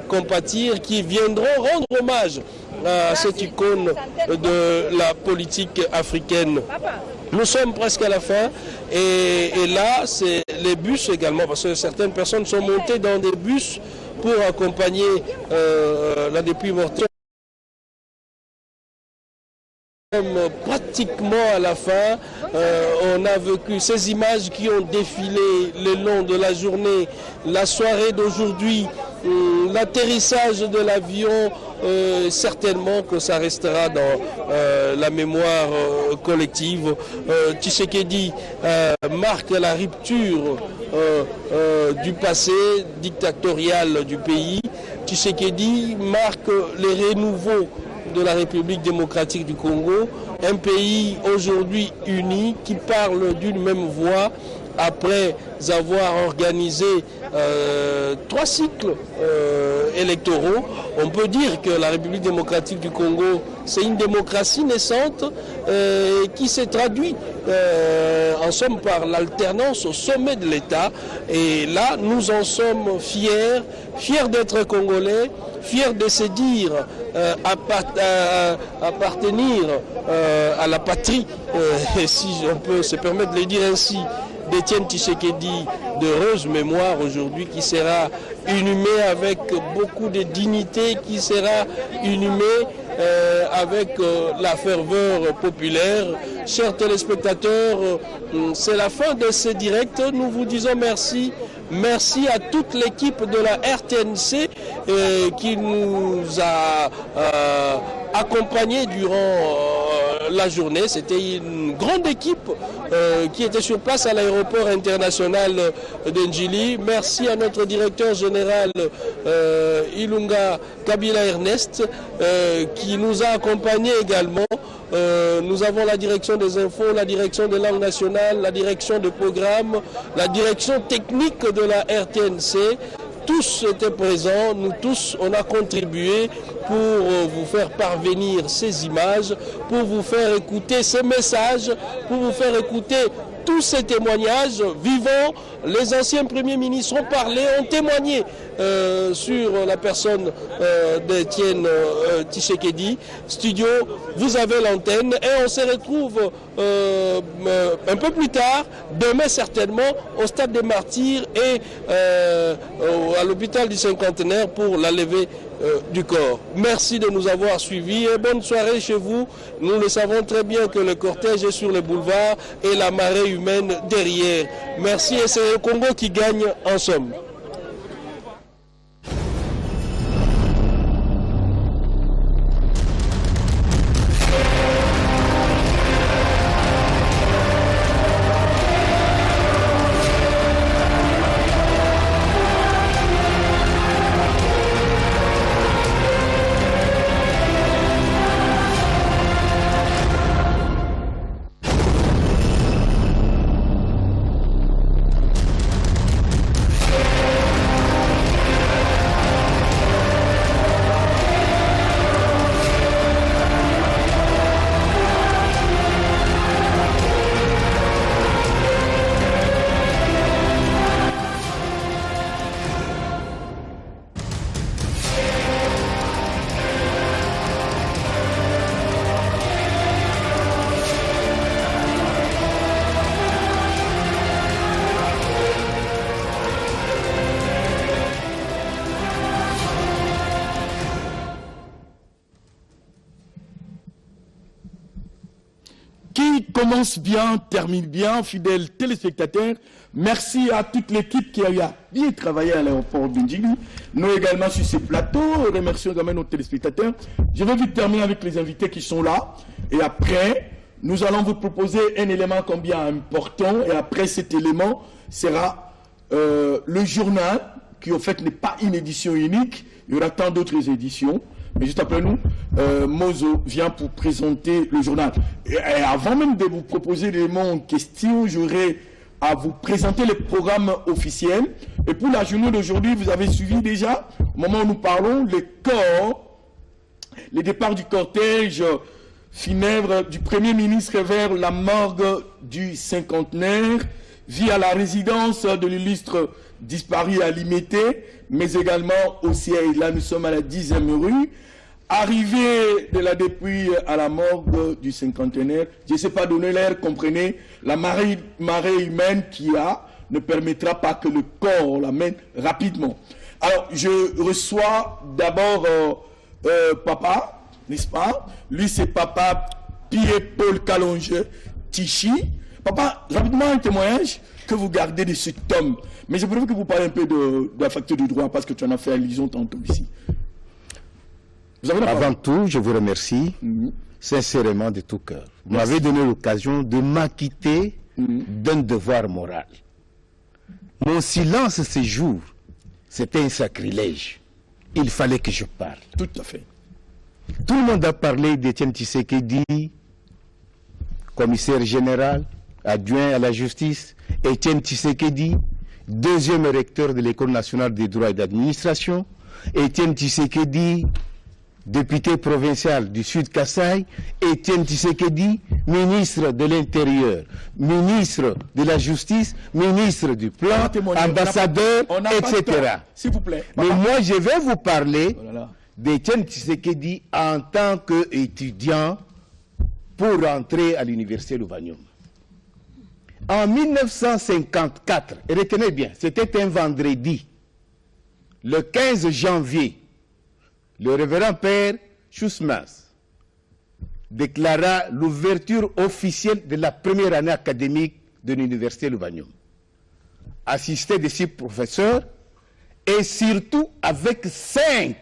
compatir, qui viendront rendre hommage à cette icône de la politique africaine. Nous sommes presque à la fin et là, c'est les bus également, parce que certaines personnes sont montées dans des bus pour accompagner la dépouille mortuaire. Pratiquement à la fin, on a vécu ces images qui ont défilé le long de la journée, la soirée d'aujourd'hui, l'atterrissage de l'avion, certainement que ça restera dans la mémoire collective. Tshisekedi marque la rupture du passé dictatorial du pays. Tshisekedi marque les renouveaux de la République démocratique du Congo, un pays aujourd'hui uni qui parle d'une même voix après avoir organisé 3 cycles électoraux. On peut dire que la République démocratique du Congo, c'est une démocratie naissante qui s'est traduite en somme par l'alternance au sommet de l'État. Et là, nous en sommes fiers d'être Congolais, fiers de se dire appartenir à la patrie, si on peut se permettre de le dire ainsi, d'Étienne Tshisekedi, d'heureuse mémoire aujourd'hui, qui sera inhumé avec beaucoup de dignité, qui sera inhumé avec la ferveur populaire. Chers téléspectateurs, c'est la fin de ce direct. Nous vous disons merci. Merci à toute l'équipe de la RTNC qui nous a accompagnés durant la journée. C'était une grande équipe qui était sur place à l'aéroport international d'Ndjili. Merci à notre directeur général Ilunga Kabila Ernest qui nous a accompagnés également. Nous avons la direction des infos, la direction des langues nationales, la direction de programme, la direction technique de la RTNC. Tous étaient présents, nous tous, on a contribué pour vous faire parvenir ces images, pour vous faire écouter ces messages, pour vous faire écouter tous ces témoignages vivants. Les anciens premiers ministres ont parlé, ont témoigné sur la personne d'Étienne Tshisekedi. Studio, vous avez l'antenne et on se retrouve un peu plus tard, demain certainement, au stade des Martyrs et à l'hôpital du cinquantenaire pour la levée du corps. Merci de nous avoir suivis et bonne soirée chez vous. Nous le savons très bien que le cortège est sur les boulevards et la marée humaine derrière. Merci et c'est le Congo qui gagne en somme. Commence bien, termine bien, fidèles téléspectateurs. Merci à toute l'équipe qui a bien travaillé à l'aéroport d'Ndjili. Nous également sur ce plateau. Remercions également nos téléspectateurs. Je vais vite terminer avec les invités qui sont là. Et après, nous allons vous proposer un élément combien important, et après cet élément sera le journal, qui au fait n'est pas une édition unique, il y aura tant d'autres éditions, mais juste après nous, Mozo vient pour présenter le journal. Et avant même de vous proposer l'élément en question, j'aurai à vous présenter les programmes officiels. Et pour la journée d'aujourd'hui, vous avez suivi déjà, au moment où nous parlons, les départs du cortège funèbre du Premier ministre vers la morgue du cinquantenaire, via la résidence de l'illustre disparu à Limité, mais également au siège. Là, nous sommes à la 10e rue. Arrivé de la dépouille à la morgue du cinquantenaire, je ne sais pas donner l'air, comprenez, la marée humaine qu'il y a ne permettra pas que le corps l'amène rapidement. Alors, je reçois d'abord papa, n'est-ce pas? Lui, c'est papa Pierre-Paul Calonge Tichy. Papa, rapidement un témoignage que vous gardez de cet homme. Mais je préfère que vous parlez un peu de la facture du droit, parce que tu en as fait allusion tantôt ici. Avant tout, je vous remercie sincèrement de tout cœur. Vous m'avez donné l'occasion de m'acquitter d'un devoir moral. Mon silence ce jour, c'était un sacrilège. Il fallait que je parle. Tout à fait. Tout le monde a parlé d'Étienne Tshisekedi, commissaire général, adjoint à la justice. Étienne Tshisekedi, deuxième recteur de l'École nationale des droits et d'administration. Étienne Tshisekedi, député provincial du Sud Kasaï. Étienne Tshisekedi, ministre de l'Intérieur, ministre de la Justice, ministre du Plan, ambassadeur, etc. S'il vous plaît. Mais moi, je vais vous parler d'Étienne Tshisekedi en tant qu'étudiant pour entrer à l'université Louvanium. En 1954, retenez bien, c'était un vendredi, le 15 janvier, le révérend père Chousmas déclara l'ouverture officielle de la première année académique de l'université Louvanium, assisté de 6 professeurs et surtout avec 5,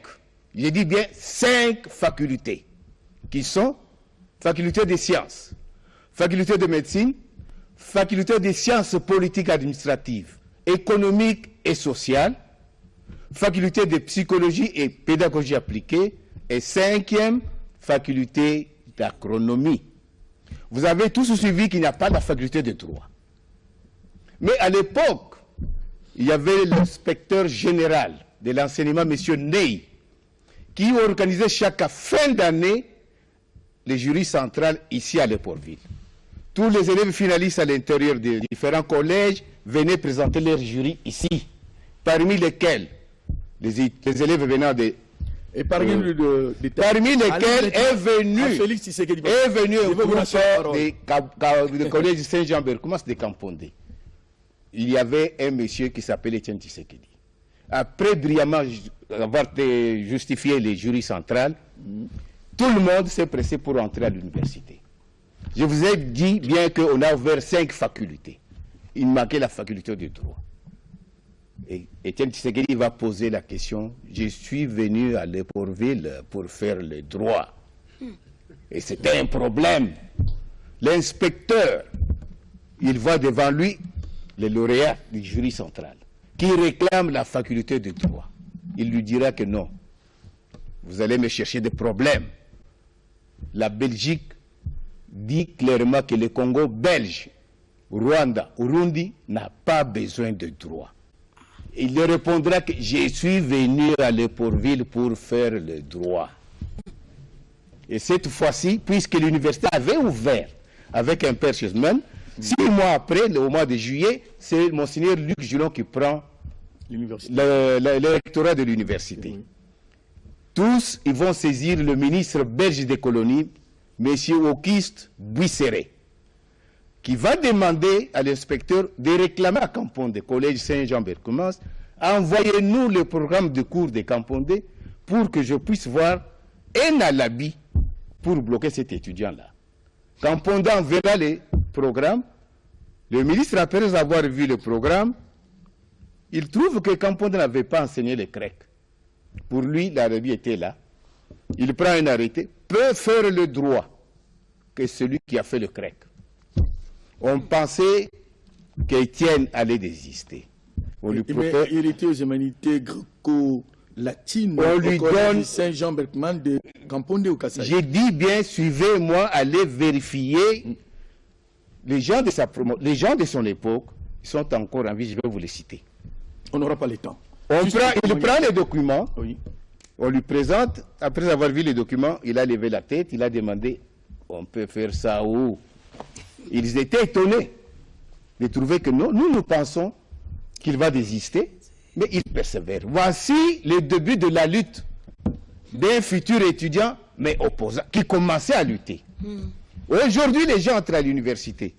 je dis bien 5 facultés, qui sont faculté des sciences, faculté de médecine, faculté des sciences politiques administratives, économiques et sociales, faculté de psychologie et pédagogie appliquée, et 5e, faculté d'agronomie. Vous avez tous suivi qu'il n'y a pas la faculté de droit. Mais à l'époque, il y avait l'inspecteur général de l'enseignement, M. Ney, qui organisait chaque fin d'année le jury central ici à Leportville. Tous les élèves finalistes à l'intérieur des différents collèges venaient présenter leur jury ici, parmi lesquels les élèves venant de... Et parmi lesquels est venu un groupe du collège Saint-Jean-Bercoumas de Kampondé. Il y avait un monsieur qui s'appelait Étienne Tshisekedi. Après brillamment avoir justifié les jurys centrales, tout le monde s'est pressé pour entrer à l'université. Je vous ai dit bien qu'on a ouvert 5 facultés. Il manquait la faculté de droit. Et Étienne Tshisekedi va poser la question, je suis venu à Leportville pour faire le droit. Et c'était un problème. L'inspecteur, il voit devant lui le lauréat du jury central, qui réclame la faculté de droit. Il lui dira que non, vous allez me chercher des problèmes. La Belgique dit clairement que le Congo belge, Rwanda, Urundi n'a pas besoin de droit. Il lui répondra que je suis venu à Leportville pour faire le droit. Et cette fois-ci, puisque l'université avait ouvert avec un père Chesman, 6 mois après, au mois de juillet, c'est Monseigneur Luc Julon qui prend l'électorat de l'université. Tous, ils vont saisir le ministre belge des colonies, M. Auguste Buisseret, qui va demander à l'inspecteur de réclamer à Kampondé, collège Saint-Jean-Bercoumas, envoyez-nous le programme de cours de Kampondé pour que je puisse voir un alibi pour bloquer cet étudiant-là. Kampondé enverra les programmes. Le ministre, après avoir vu le programme, il trouve que Kampondé n'avait pas enseigné le grec. Pour lui, l'Arabie était là. Il prend un arrêté, peut faire le droit. que celui qui a fait le CREC. On pensait qu'Étienne allait désister. On lui propose... Il était aux humanités gréco-latines. On lui donne... Saint-Jean Berkman de Gamponde au Kassai. J'ai dit bien, suivez-moi, allez vérifier. Les gens de son époque, ils sont encore en vie, je vais vous les citer. On n'aura pas le temps. Il prend les documents, oui. On lui présente, après avoir vu les documents, il a levé la tête, il a demandé, on peut faire ça où? Ils étaient étonnés de trouver que non, nous pensons qu'il va désister, mais il persévère. Voici le début de la lutte d'un futur étudiant, mais opposant, qui commençait à lutter. Aujourd'hui, les gens entrent à l'université.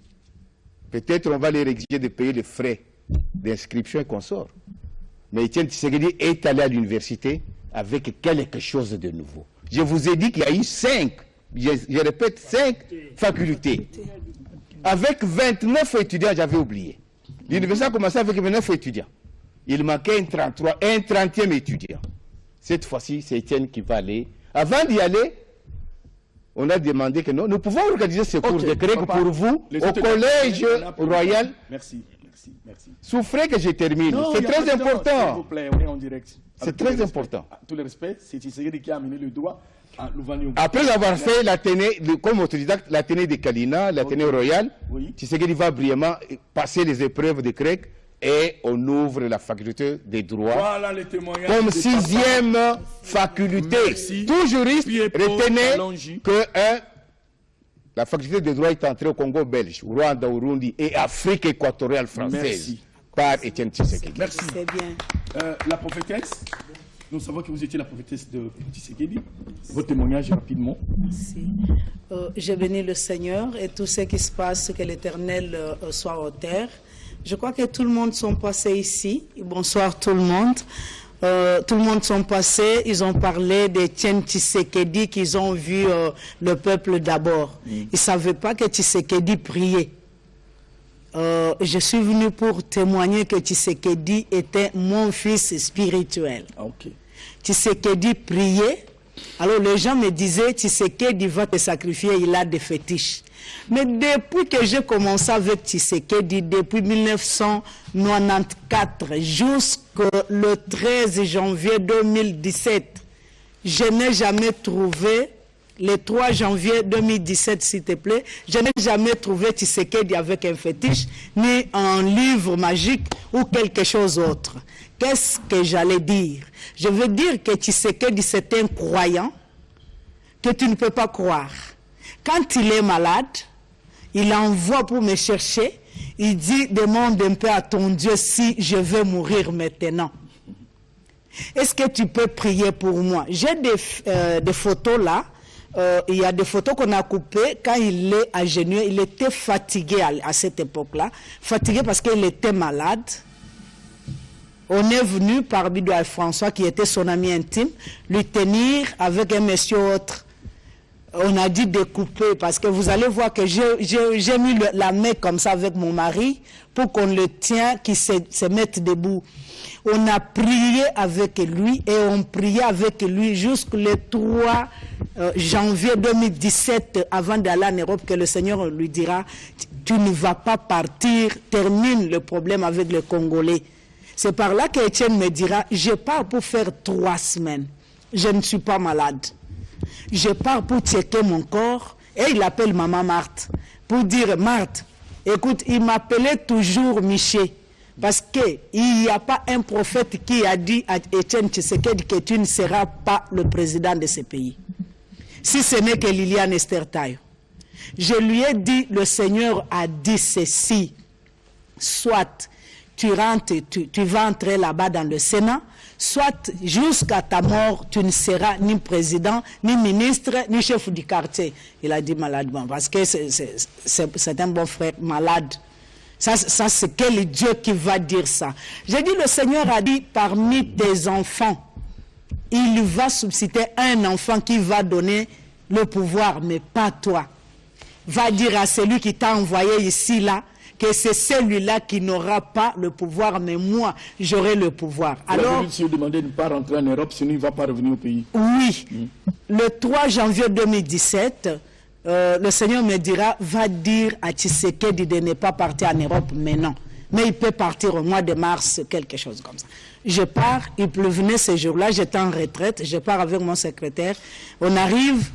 Peut-être on va leur exiger de payer les frais d'inscription et consorts. Mais Étienne Tshisekedi est allé à l'université avec quelque chose de nouveau. Je vous ai dit qu'il y a eu 5, je répète, 5 facultés. Avec 29 étudiants, j'avais oublié. L'université a commencé avec 29 étudiants. Il manquait un 30e étudiant. Cette fois-ci, c'est Étienne qui va aller. Avant d'y aller, on a demandé que nous pouvons organiser ce cours de grec pour vous au Collège Royal. Merci. Souffrez que je termine. C'est très important. S'il vous plaît, on est en direct. C'est très important. Tout le respect, c'est Tshisekedi qui a amené le droit à Louvagnou. Après avoir fait l'Athénée, comme autodidacte, l'Athénée de Kalina, l'Athénée Royal, Tshisekedi va brillamment passer les épreuves de grec et on ouvre la faculté des droits voilà les témoignages comme 6e faculté. Merci. Tout juriste, retenez que la faculté des droits est entrée au Congo belge, au Rwanda, au Burundi et Afrique équatoriale française. Merci. Par Étienne Tshisekedi. Merci. C'est bien. La prophétesse, nous savons que vous étiez la prophétesse de Tshisekedi. Votre témoignage rapidement. Merci. Je bénis le Seigneur et tout ce qui se passe, que l'Éternel soit au terre. Je crois que tout le monde sont passés ici. Bonsoir tout le monde. Tout le monde sont passés. Ils ont parlé d'Étienne Tshisekedi, qu'ils ont vu le peuple d'abord. Ils ne savaient pas que Tshisekedi priait. Je suis venu pour témoigner que Tshisekedi était mon fils spirituel. Tshisekedi priait. Alors les gens me disaient, Tshisekedi va te sacrifier, il a des fétiches. Mais depuis que j'ai commencé avec Tshisekedi, depuis 1994 jusqu'au 13 janvier 2017, je n'ai jamais trouvé, le 3 janvier 2017 s'il te plaît, je n'ai jamais trouvé Tshisekedi avec un fétiche, ni un livre magique ou quelque chose d'autre. Qu'est-ce que j'allais dire? Je veux dire que Tshisekedi c'est un croyant que tu ne peux pas croire. Quand il est malade, il envoie pour me chercher, il dit, demande un peu à ton Dieu si je veux mourir maintenant. Est-ce que tu peux prier pour moi? J'ai des photos là, il y a des photos qu'on a coupées quand il est agenouillé, il était fatigué à cette époque-là, fatigué parce qu'il était malade. On est venu par Bidoual François, qui était son ami intime, lui tenir avec un monsieur autre. On a dit de couper, parce que vous allez voir que j'ai mis la main comme ça avec mon mari, pour qu'on le tienne, qu'il se mette debout. On a prié avec lui, et on priait avec lui jusqu'au 3 janvier 2017, avant d'aller en Europe, que le Seigneur lui dira, tu ne vas pas partir, termine le problème avec les Congolais. C'est par là qu'Étienne me dira, je pars pour faire 3 semaines. Je ne suis pas malade. Je pars pour checker mon corps. Et il appelle maman Marthe. Pour dire, Marthe, écoute, il m'appelait toujours Miché. Parce qu'il n'y a pas un prophète qui a dit à Étienne Tshisekedi que tu ne seras pas le président de ce pays. Si ce n'est que Liliane Estertayo. Je lui ai dit, le Seigneur a dit ceci. Soit tu rentres, tu vas entrer là-bas dans le Sénat, soit jusqu'à ta mort, tu ne seras ni président, ni ministre, ni chef du quartier. Il a dit maladement, parce que c'est un bon frère malade. Ça c'est quel Dieu qui va dire ça? J'ai dit, le Seigneur a dit, parmi tes enfants, il va susciter un enfant qui va donner le pouvoir, mais pas toi. Va dire à celui qui t'a envoyé ici, là, que c'est celui-là qui n'aura pas le pouvoir, mais moi, j'aurai le pouvoir. Alors, si vous demandez de ne pas rentrer en Europe, sinon il ne va pas revenir au pays. Oui. Le 3 janvier 2017, le Seigneur me dira, va dire à Tshisekedi de ne pas partir en Europe maintenant. Mais il peut partir au mois de mars, quelque chose comme ça. Je pars, il pleuvait ce jour-là, j'étais en retraite, je pars avec mon secrétaire. On arrive,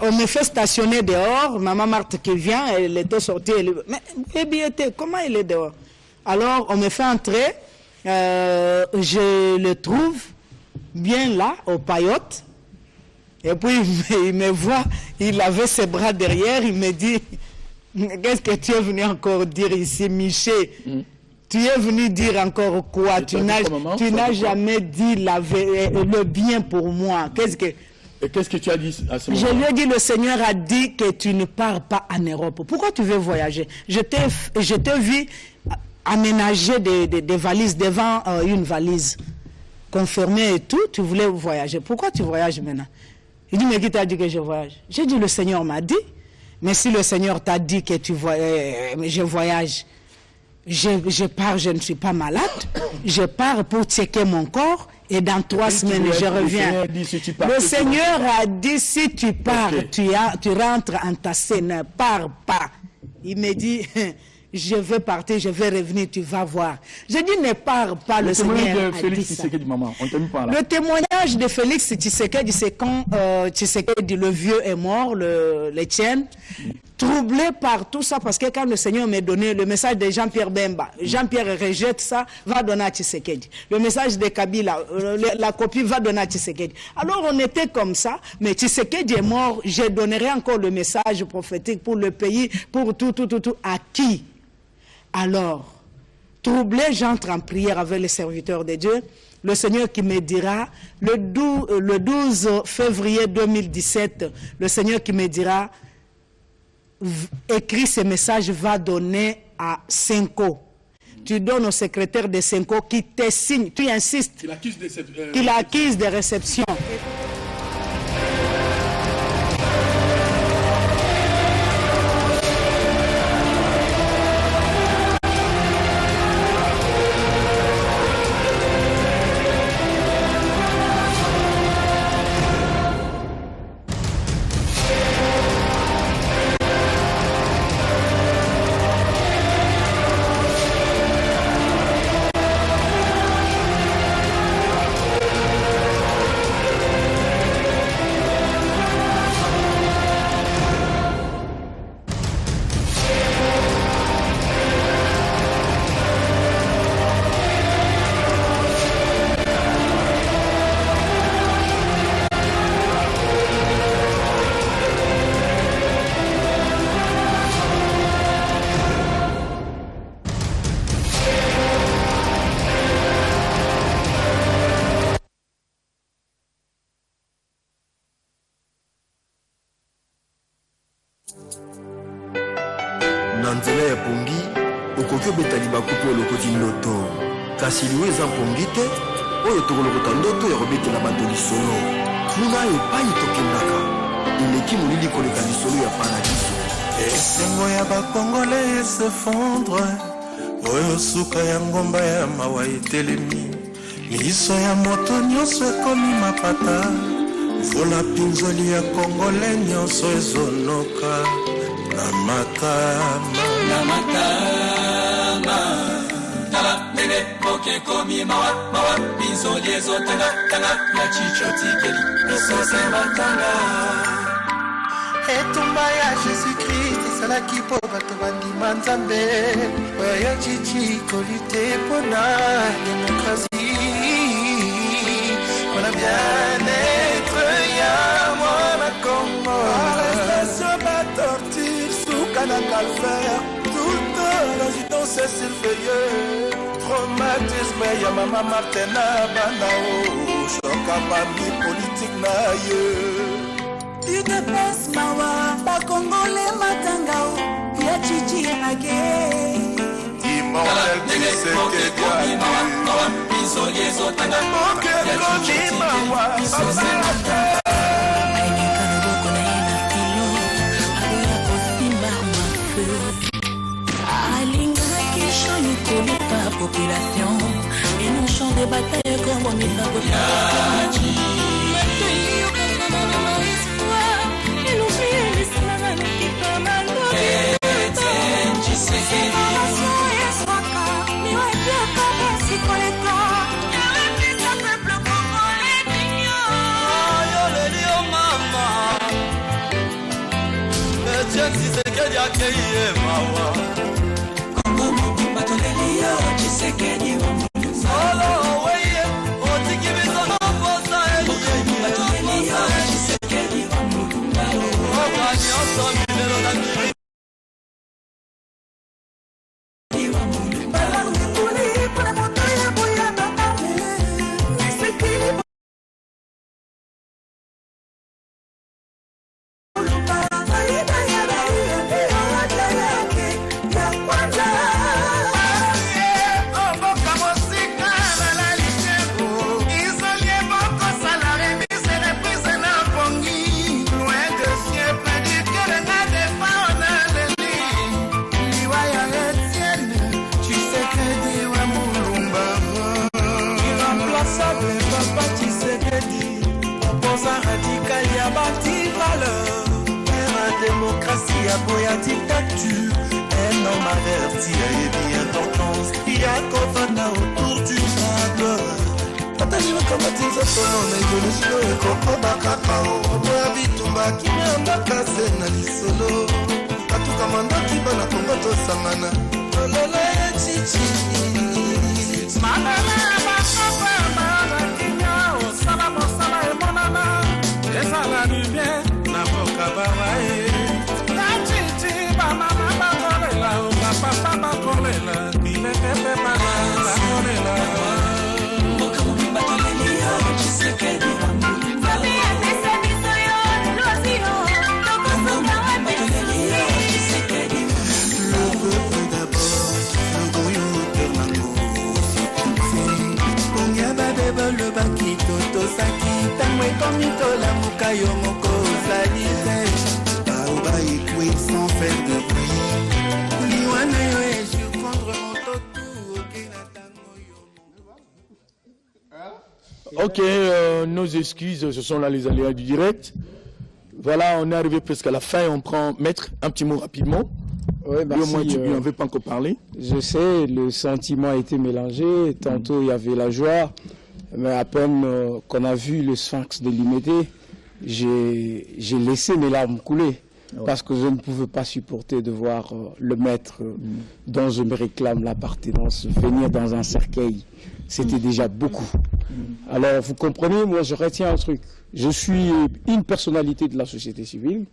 on me fait stationner dehors, maman Marthe qui vient, elle était sortie, elle dit, mais bien, comment elle est dehors? Alors on me fait entrer, je le trouve bien là, au paillote, et puis il me voit, il avait ses bras derrière, il me dit, qu'est-ce que tu es venu encore dire ici, Michel? Tu es venu dire encore quoi? Tu n'as jamais dit le bien pour moi. Et qu'est-ce que tu as dit à ce moment? Je lui ai dit, le Seigneur a dit que tu ne pars pas en Europe. Pourquoi tu veux voyager? Je t'ai vu aménager des valises devant une valise confirmée et tout. Tu voulais voyager. Pourquoi tu voyages maintenant? Il dit, mais qui t'a dit que je voyage? J'ai dit, le Seigneur m'a dit. Mais si le Seigneur t'a dit que je voyage, je pars, je ne suis pas malade, je pars pour checker mon corps et dans 3 semaines je reviens. Le Seigneur a dit, si tu pars, tu rentres entassé, ne pars pas. Il me dit, je vais partir, je vais revenir, tu vas voir. Je dis, ne pars pas, le Seigneur a dit ça. Le témoignage de Félix Tshisekedi, c'est quand Tshisekedi, le vieux, est mort, l'Étienne, troublé par tout ça, parce que quand le Seigneur m'a donné le message de Jean-Pierre Bemba, Jean-Pierre rejette ça, va donner à Tshisekedi. Le message de Kabila, la copie va donner à Tshisekedi. Alors on était comme ça, mais Tshisekedi est mort, je donnerai encore le message prophétique pour le pays, pour tout, à qui? Alors, troublé, j'entre en prière avec les serviteurs de Dieu. Le Seigneur qui me dira, le 12 février 2017, le Seigneur qui me dira, écris ce message, va donner à Senko. Tu donnes au secrétaire de Senko qui te signe, tu insistes qu'il accuse de réception. Nanzela ya pongi okoki obetali bakupi olokoti ndoto kasi liwe eza pongi te oyo tokolokota ndoto ya kobetela bato lisolo kuna epai tokendaka eleki molili koleka lisolo ya paradiso. Esengo ya bakongole esefondre oyo suka ya ngomba ya mawa etelemi miso ya moto nyonso ekomi mapata mvula pinzoli ya kongole nyonso ezonoka na matama tala nene moke komi mawa pinzoli ezotanga tanga ya chichotikeli misose matanga. etumba ya Jésus-Christ esalaki mpo bato bandima nzambe oyo chichi kolite mpona démocratie mpona bien-être ya mwana Congo. Arrestation, torture, suka na calvaire, toute la résidence surveillée, traumatisme ya mama Martina banao, choka bami politique na ye. UDPS mawa bakongole matangao ya chichi age immortel Tshisekedi mawa pisoli ezotanga moke komi mawa babalaka alingaki choni koleka population et non champ de bataille comme on est population. Ok, nos excuses, ce sont là les aléas du direct. Voilà, on est arrivé presque à la fin. On prend Maître, un petit mot rapidement. Oui, merci. Moi, tu n'en veux pas encore parler. Je sais, le sentiment a été mélangé. Tantôt, il y avait la joie. Mais à peine qu'on a vu le sphinx de Limété, j'ai laissé mes larmes couler. Parce que je ne pouvais pas supporter de voir le maître dont je me réclame l'appartenance venir dans un cercueil. C'était déjà beaucoup. Alors, vous comprenez, moi, je retiens un truc. Je suis une personnalité de la société civile.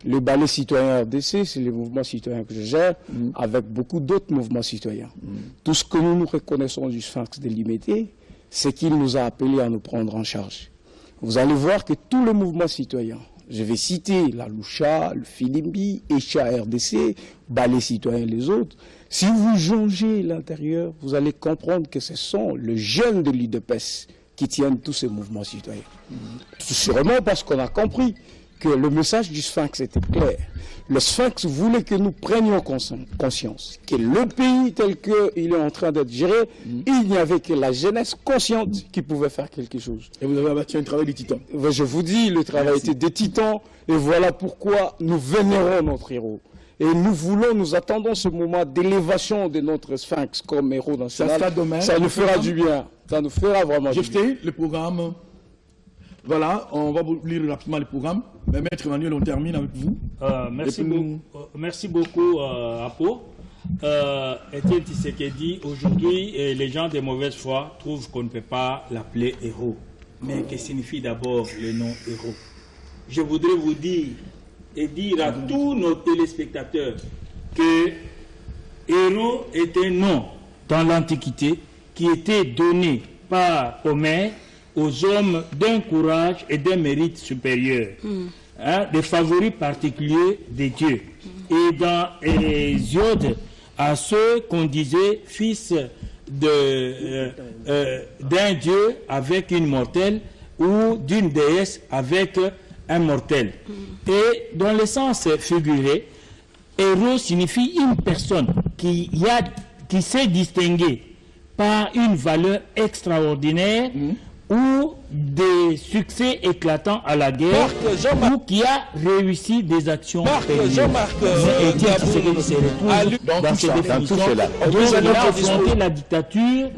Le ballet citoyen RDC, c'est le mouvement citoyen que je gère, avec beaucoup d'autres mouvements citoyens. Tout ce que nous nous reconnaissons du sphinx de Limété, c'est qu'il nous a appelés à nous prendre en charge. Vous allez voir que tout le mouvement citoyen, je vais citer la Loucha, le Filimbi, Echa RDC, Ballet Citoyen et les autres. Si vous jongez l'intérieur, vous allez comprendre que ce sont les jeunes de l'UDPS qui tiennent tous ces mouvements citoyens. Sûrement parce qu'on a compris que le message du Sphinx était clair. Le Sphinx voulait que nous prenions conscience que le pays tel qu'il est en train d'être géré, il n'y avait que la jeunesse consciente qui pouvait faire quelque chose. Et vous avez abattu un travail de titan. Je vous dis, le travail était des titans, et voilà pourquoi nous vénérons notre héros. Et nous attendons ce moment d'élévation de notre Sphinx comme héros national. Ça nous fera du bien. Ça nous fera vraiment du bien. Le programme. Voilà, on va vous lire rapidement le programme. Mais Maître Emmanuel, on termine avec vous. Merci beaucoup, Apo. Etienne Tshisekedi, aujourd'hui, les gens de mauvaise foi trouvent qu'on ne peut pas l'appeler héros. Mais que signifie d'abord le nom héros? Je voudrais vous dire et dire à tous nos téléspectateurs que héros est un nom dans l'Antiquité qui était donné par Homère aux hommes d'un courage et d'un mérite supérieur, des favoris particuliers des dieux. Et dans Hésiode, à ceux qu'on disait fils d'un dieu avec une mortelle ou d'une déesse avec un mortel. Et dans le sens figuré, héros signifie une personne qui s'est distinguée par une valeur extraordinaire ou des succès éclatants à la guerre, ou qui a réussi des actions périlleuses. Etienne Tshisekedi se retrouve dans ces définitions. Donc il a affronté la dictature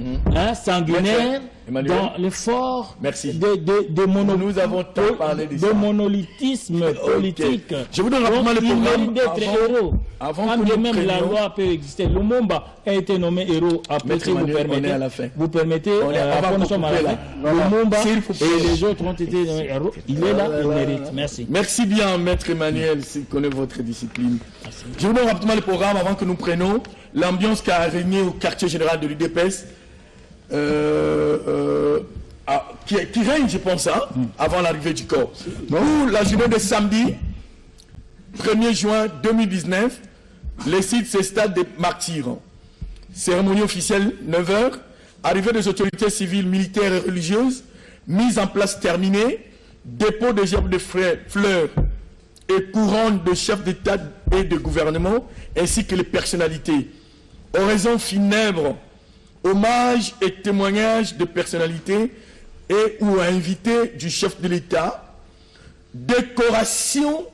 sanguinaire dans l'effort de nous avons tant parlé de monolithisme politique. Je vous donne rapidement le programme d'être héros. Quand bien même la loi peut exister. Lumumba a été nommé héros. Après, si vous permettez, avant nous sommes à la fin. Lumumba et les autres ont été nommés héros. Il est là, il mérite. Merci. Merci bien, Maître Emmanuel, s'il connaît votre discipline. Merci. Je vous donne rapidement le programme avant que nous prenions l'ambiance qui a régné au quartier général de l'UDPS. Qui règne, je pense, avant l'arrivée du corps. Pour la journée de samedi, 1er juin 2019, les sites, c'est Stade des Martyrs. Cérémonie officielle, 9h. Arrivée des autorités civiles, militaires et religieuses. Mise en place terminée. Dépôt de gerbes de fleurs et couronnes de chefs d'État et de gouvernement, ainsi que les personnalités. Oraison funèbre, hommage et témoignage de personnalités et ou invités du chef de l'État, décoration,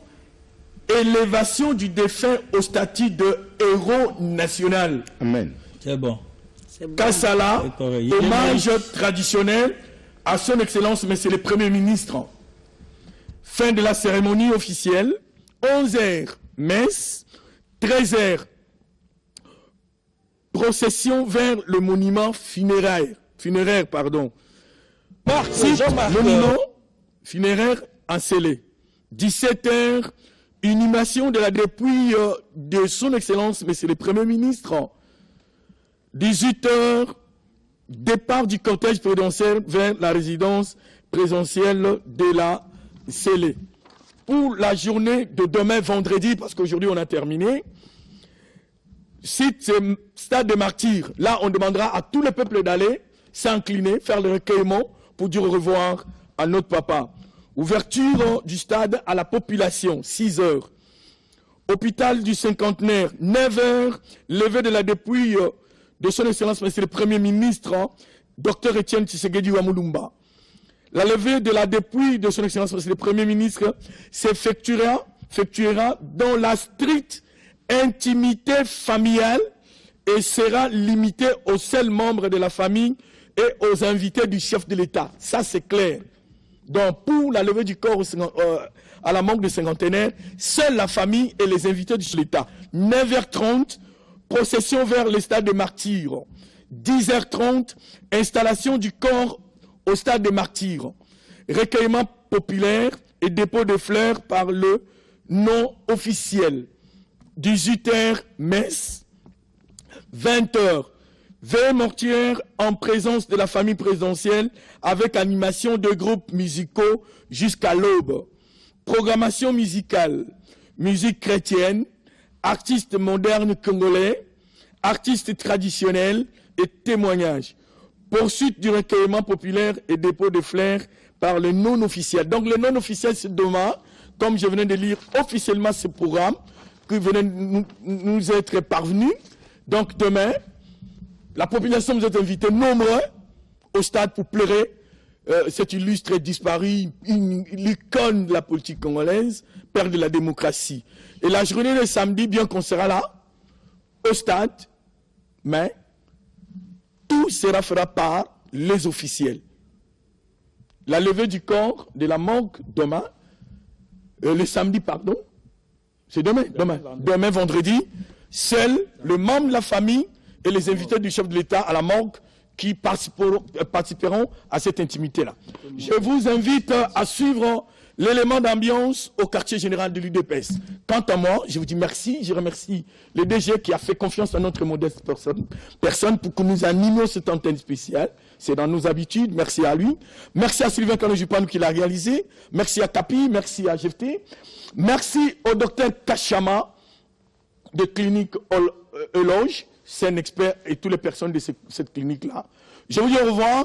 élévation du défunt au statut de héros national. Amen. C'est bon. Kassala, hommage traditionnel à son Excellence, Monsieur le Premier ministre. Fin de la cérémonie officielle, 11h, messe, 13h, procession vers le monument funéraire, monument funéraire encelé. 17h, inhumation de la dépouille de son Excellence, Monsieur le Premier ministre. 18h, départ du cortège présidentiel vers la résidence présidentielle de la Célé. Pour la journée de demain, vendredi, parce qu'aujourd'hui on a terminé, site Stade des Martyrs. Là, on demandera à tout le peuple d'aller s'incliner, faire le recueillement pour dire au revoir à notre papa. Ouverture du stade à la population, 6h. Hôpital du cinquantenaire, 9h. Levée de la dépouille de son Excellence, Monsieur le Premier ministre, Dr Etienne Tshisekedi Wamulumba. La levée de la dépouille de son Excellence, Monsieur le Premier ministre, s'effectuera dans la stricte intimité familiale et sera limitée aux seuls membres de la famille et aux invités du chef de l'État. Ça, c'est clair. Donc, pour la levée du corps à la mort du cinquantenaire, seule la famille et les invités du chef de l'État. 9h30, procession vers le stade des Martyrs. 10h30, installation du corps au stade des Martyrs. Recueillement populaire et dépôt de fleurs par le non officiel. 18h, messe. 20h, veille mortuaire en présence de la famille présidentielle avec animation de groupes musicaux jusqu'à l'aube. Programmation musicale, musique chrétienne, artistes modernes congolais, artistes traditionnels et témoignages. Poursuite du recueillement populaire et dépôt de fleurs par le non-officiel. Donc le non-officiel, c'est demain, comme je venais de lire officiellement ce programme, qui venait nous être parvenu. Donc demain, la population vous est invitée nombreux au stade pour pleurer cet illustre disparu, l'icône de la politique congolaise, père de la démocratie. Et la journée de samedi, bien qu'on sera là, au stade, mais tout sera fait par les officiels. La levée du corps de la morgue demain, le samedi, pardon, c'est demain, vendredi, seul le membre de la famille et les invités du chef de l'État à la morgue qui participeront à cette intimité-là. Je vous invite à suivre l'élément d'ambiance au quartier général de l'UDPS. Quant à moi, je vous dis merci. Je remercie le DG qui a fait confiance à notre modeste personne pour que nous animions cette antenne spéciale. C'est dans nos habitudes. Merci à lui. Merci à Sylvain Kanojupan qui l'a réalisé. Merci à Capi. Merci à GFT. Merci au docteur Kachama de clinique Eloge, c'est un expert et toutes les personnes de cette clinique-là. Je vous dis au revoir.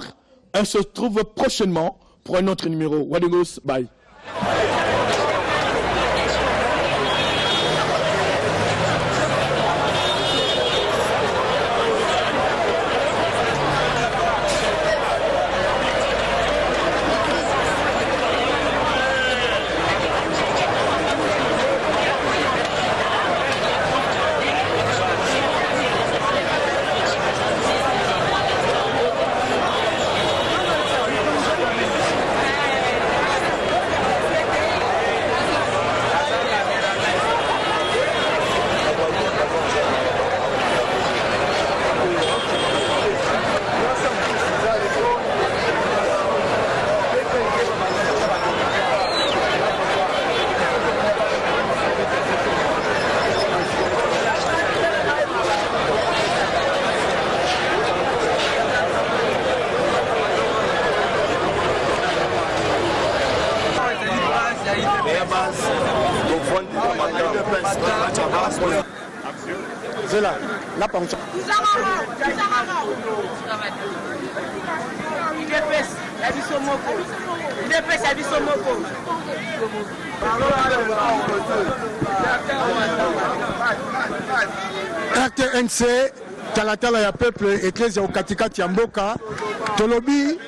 On se retrouve prochainement pour un autre numéro. Wadegos, bye. Zela, la pancha. RTNC, Talatala ya peuple, Ecclesia au Katikati ya Mboka, Tolobi,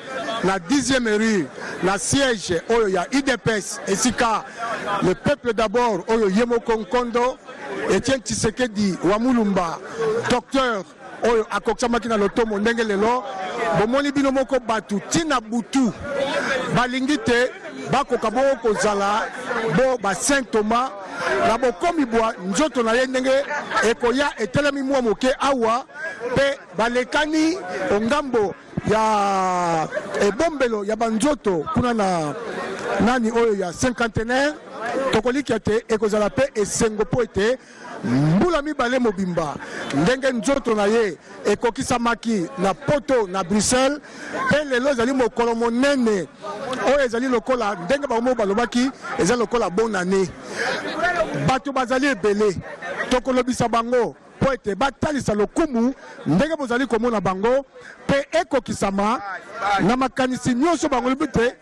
la 10e rue, la siège, Oyo ya IDPS, Esika, le peuple d'abord, Oyo Yemoko Nkondo, Etienne Tshisekedi, Wamulumba, docteur, Oyo Akoksamaki na lotomo ndenge lelo, bomoni bino moko batu, tina butu, balingite, bakoka bo kozala, bo ba Saint Thomas, la bokomi bwa nzoto na ye ndenge ekoya etelemi mwa moke awa pe balekani ongambo ya ebombelo ya banzoto kuna na nani oyo ya cinquantenaire tokoliki ate ekozala pe esengo po ete mbula mibale mobimba ndenge nzoto na ye ekokisamaki na poto na Bruxelles pe lelo ezali mokolo monene oyo ezali lokola ndenge bango balobaki ezali lokola bonne année bato bazali ebele tokolobisa bango po ete batalisa lokumu ndenge bozali komona bango pe ekokisama na makanisi nyonso bango lobi te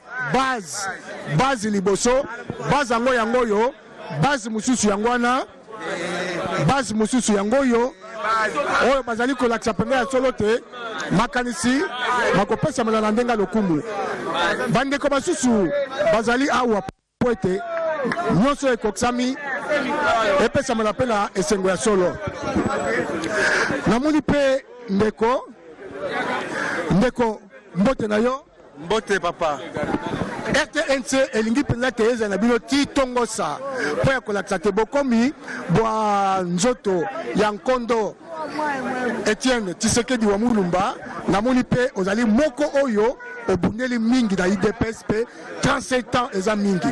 base liboso base yango yo base mosusu yango wana base mosusu yango yo oyo bazali kolakisa pembe ya solo te makanisi makopesa mela na ndenge lokumu bandeko basusu bazali awa po ete nyonso ekokisami epesa mela pe na esengo ya solo namoni pe ndeko mbote na yo mbote papa RTNC elingi mpenza te eza na bino ti tongosa mpo ya kolakisa te bokomi bwa nzoto ya nkondo Etienne Tshisekedi wa Mulumba namoni pe ozali moko oyo obundeli mingi na IDPS pe 37 ans eza mingi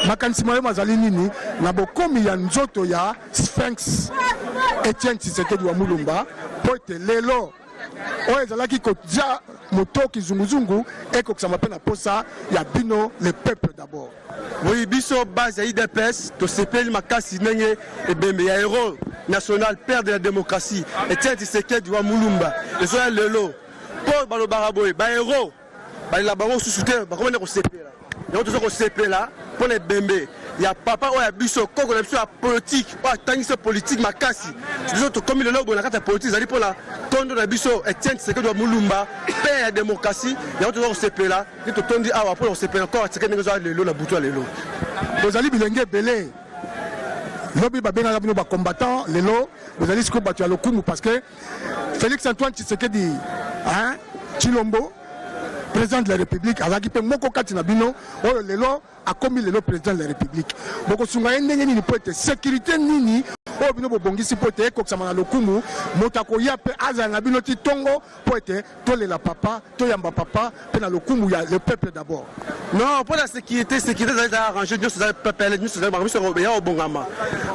makanisi mayo mazali nini na bokomi ya nzoto ya Sphinx Etienne Tshisekedi wa Mulumba po ete lelo oyo ezalaki kozia moto kizunguzungu ekokisama mpe na posa ya bino le peuple d'abord. Oui, biso base ya IDPS tosepeli makasi ndenge ebembe ya héros national père de la démocratie Etienne Tshisekedi wa Mulumba ezoya lelo mpo balobaka boye bahéros balela bango susu te bakomene kosepela yango toza kosepela mpo na ebembe ya papa oyo ya biso koko na biso ya politique oyo atangisa politique makasi biso tokomi lelo boye na kati ya politique ezali mpo na tondo na biso Etienne Tshisekedi wa Mulumba père ya démocratie yango toza kosepela nde totondi awa mpo na kosepela encore Tshisekedi ndenge ezoya lelo na butu ya lelo bozali bilenge ebele lobi babengaka bino bacombattant lelo bozali sikoyo bato ya lokumu parce que Félix Antoine Tshisekedi Tshilombo président de la République azalaki mpe moko kati na bino oyo lelo akomi lelo président de la République bokosunga ye ndenge nini po ete sécurité nini oyo bino bobongisi po ete ekokisama na lokumu moto akoya mpe azala na bino ti tongo po ete tolela papa toyamba papa mpe na lokumu ya le peuple d'abord. Non, mpo na sécurité ezali arrangé nyonso ezali pepele nyonso ezali bango biso ya obongama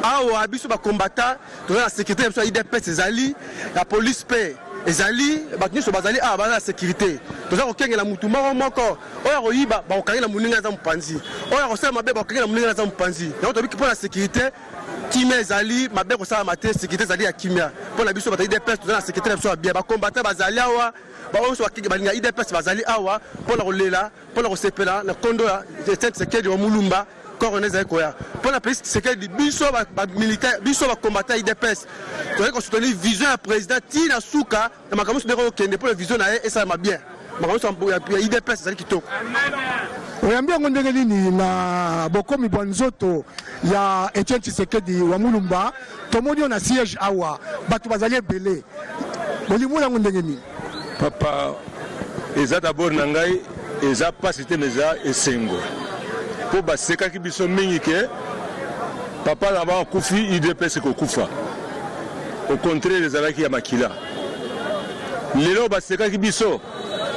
awa biso bacombattant toza na sécurité ya biso ya IDPS ezali ya police mpe ezali bato nyonso bazali awa baza na sécurité toza kokengela mutu moko oyo akoyiba bakokangela moninga aza mopanzi oyo akosala mabe bakokangela moninga aza mopanzi yango tobiki mpo na sécurité kimia ezali mabe kosalama te sécurité ezali ya kimia mpo na biso bato IDPS toza na sécurité na biso ya bien bacombattant bazali awa baoso balinga IDPS bazali awa mpo na kolela mpo na kosepela na kondo ya Etienne Tshisekedi wa Mulumba corps ezali koya mpo na Félix Tshisekedi biso bamilitaire biso bacombattant IDPS tozali kosoutenir vision ya président tina suka na makambo nyonso ndenge okende mpo na vision na ye esalama bien makambo ya IDPS ezali kitoko. oyambi yango ndenge nini na bokomi bwa nzoto ya Etienne Tshisekedi wa Mulumba tomoni yo na siège awa bato bazali ebele bolimo yango ndenge nini papa eza d'abord na ngai eza pasi te meza esengo mpo basekaki biso mingi ke papa na bango akufi IDPS ekokufa au contraire ezalaki ya makila lelo basekaki biso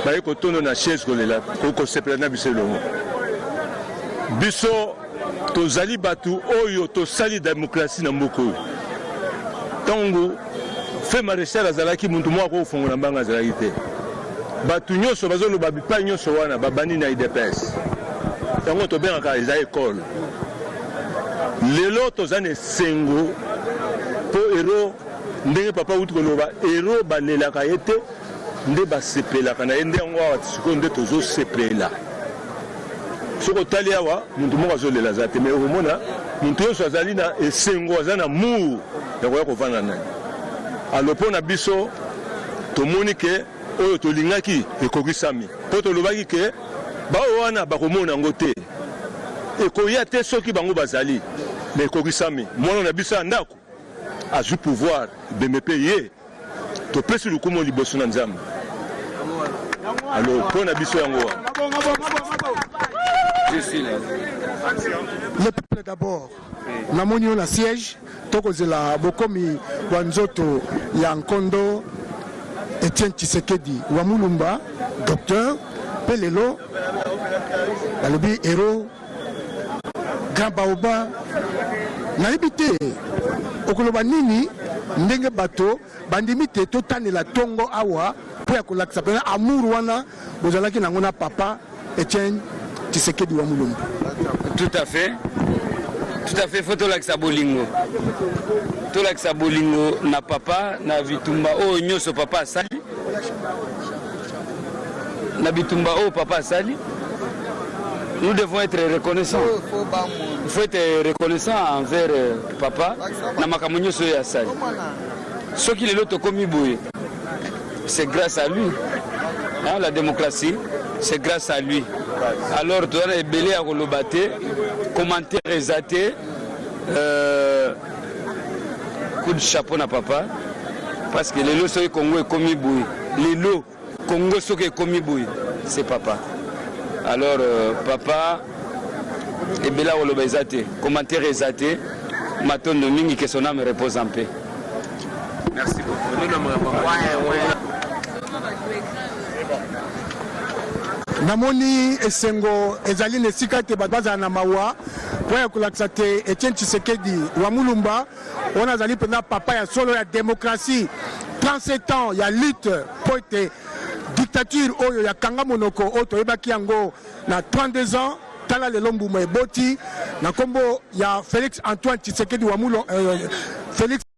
baye kotondo na chaise kolela kosepela na biso elongo biso tozali bato oyo tosali démocratie na mboka oyo ntango fe maréchal azalaki muntu moko akofongola mbanga azalaki te bato nyonso bazoloba bipai nyonso wana babandi na IDPS yango tobengaka eza ekole lelo tozana esengo po ero ndenge papa uti koloba ero balelaka ye te nde basepelaka na ye nde yango awa sikoyo nde tozosepela soki otali awa muntu moko azolela aza te mais okomona muntu nyonso azali na esengo aza na mur ya koya kovanda naye alo mpo na biso tomoni ke oyo tolingaki ekokisami mpo tolobaki ke bao wana bakomona yango te ekoya te soki bango bazali me ekokisami mwana na biso ya ndako azwi pouvoir beme mpe ye topesi lukumu liboso na nzambe alo mpo na biso yango le peuple d'abord namoni yo na siège tokozela bokomi wa nzoto ya nkondo Etienne Tshisekedi wa Mulumba docteur mpe lelo balobi héros grand baoba nayebi te okoloba nini ndenge bato bandimi te totanela tongo awa mpo ya kolakisa pena amour wana bozalaki nango na papa Etienne Tshisekedi wa Mulumba. Tout à fait, faut tolakisa bolingo na papa na bitumba oyo nyonso papa asali nous devons être reconnaissants. Il faut être reconnaissant envers papa na makambo nyonso oyo asali soki lelo tokomi boye c'est grâce à lui, hein, la démocratie c'est grâce à lui. Alors tu as ebele ya koloba te commentaire eza te coup de chapeau na papa parce que lelo soki Congo ekomi boye lelo Congo soki ekomi boye c'est papa. Alors papa ebele ya koloba eza te commentaire eza te matondo mingi que son âme repose en paix. Merci beaucoup. namoni esengo ezali na esika te bato bazala na mawa mpo ya kolakisa te Etienne Tshisekedi wa Mulumba wana azali mpena papa ya solo ya démocratie 37 ans ya lutte mpo ete dictature oyo ya kanga monoko oyo toyebaki yango na 32 ans tala lelo mbuma eboti na nkombo ya Félix Antoine Tshisekedi wa Mulumba Félix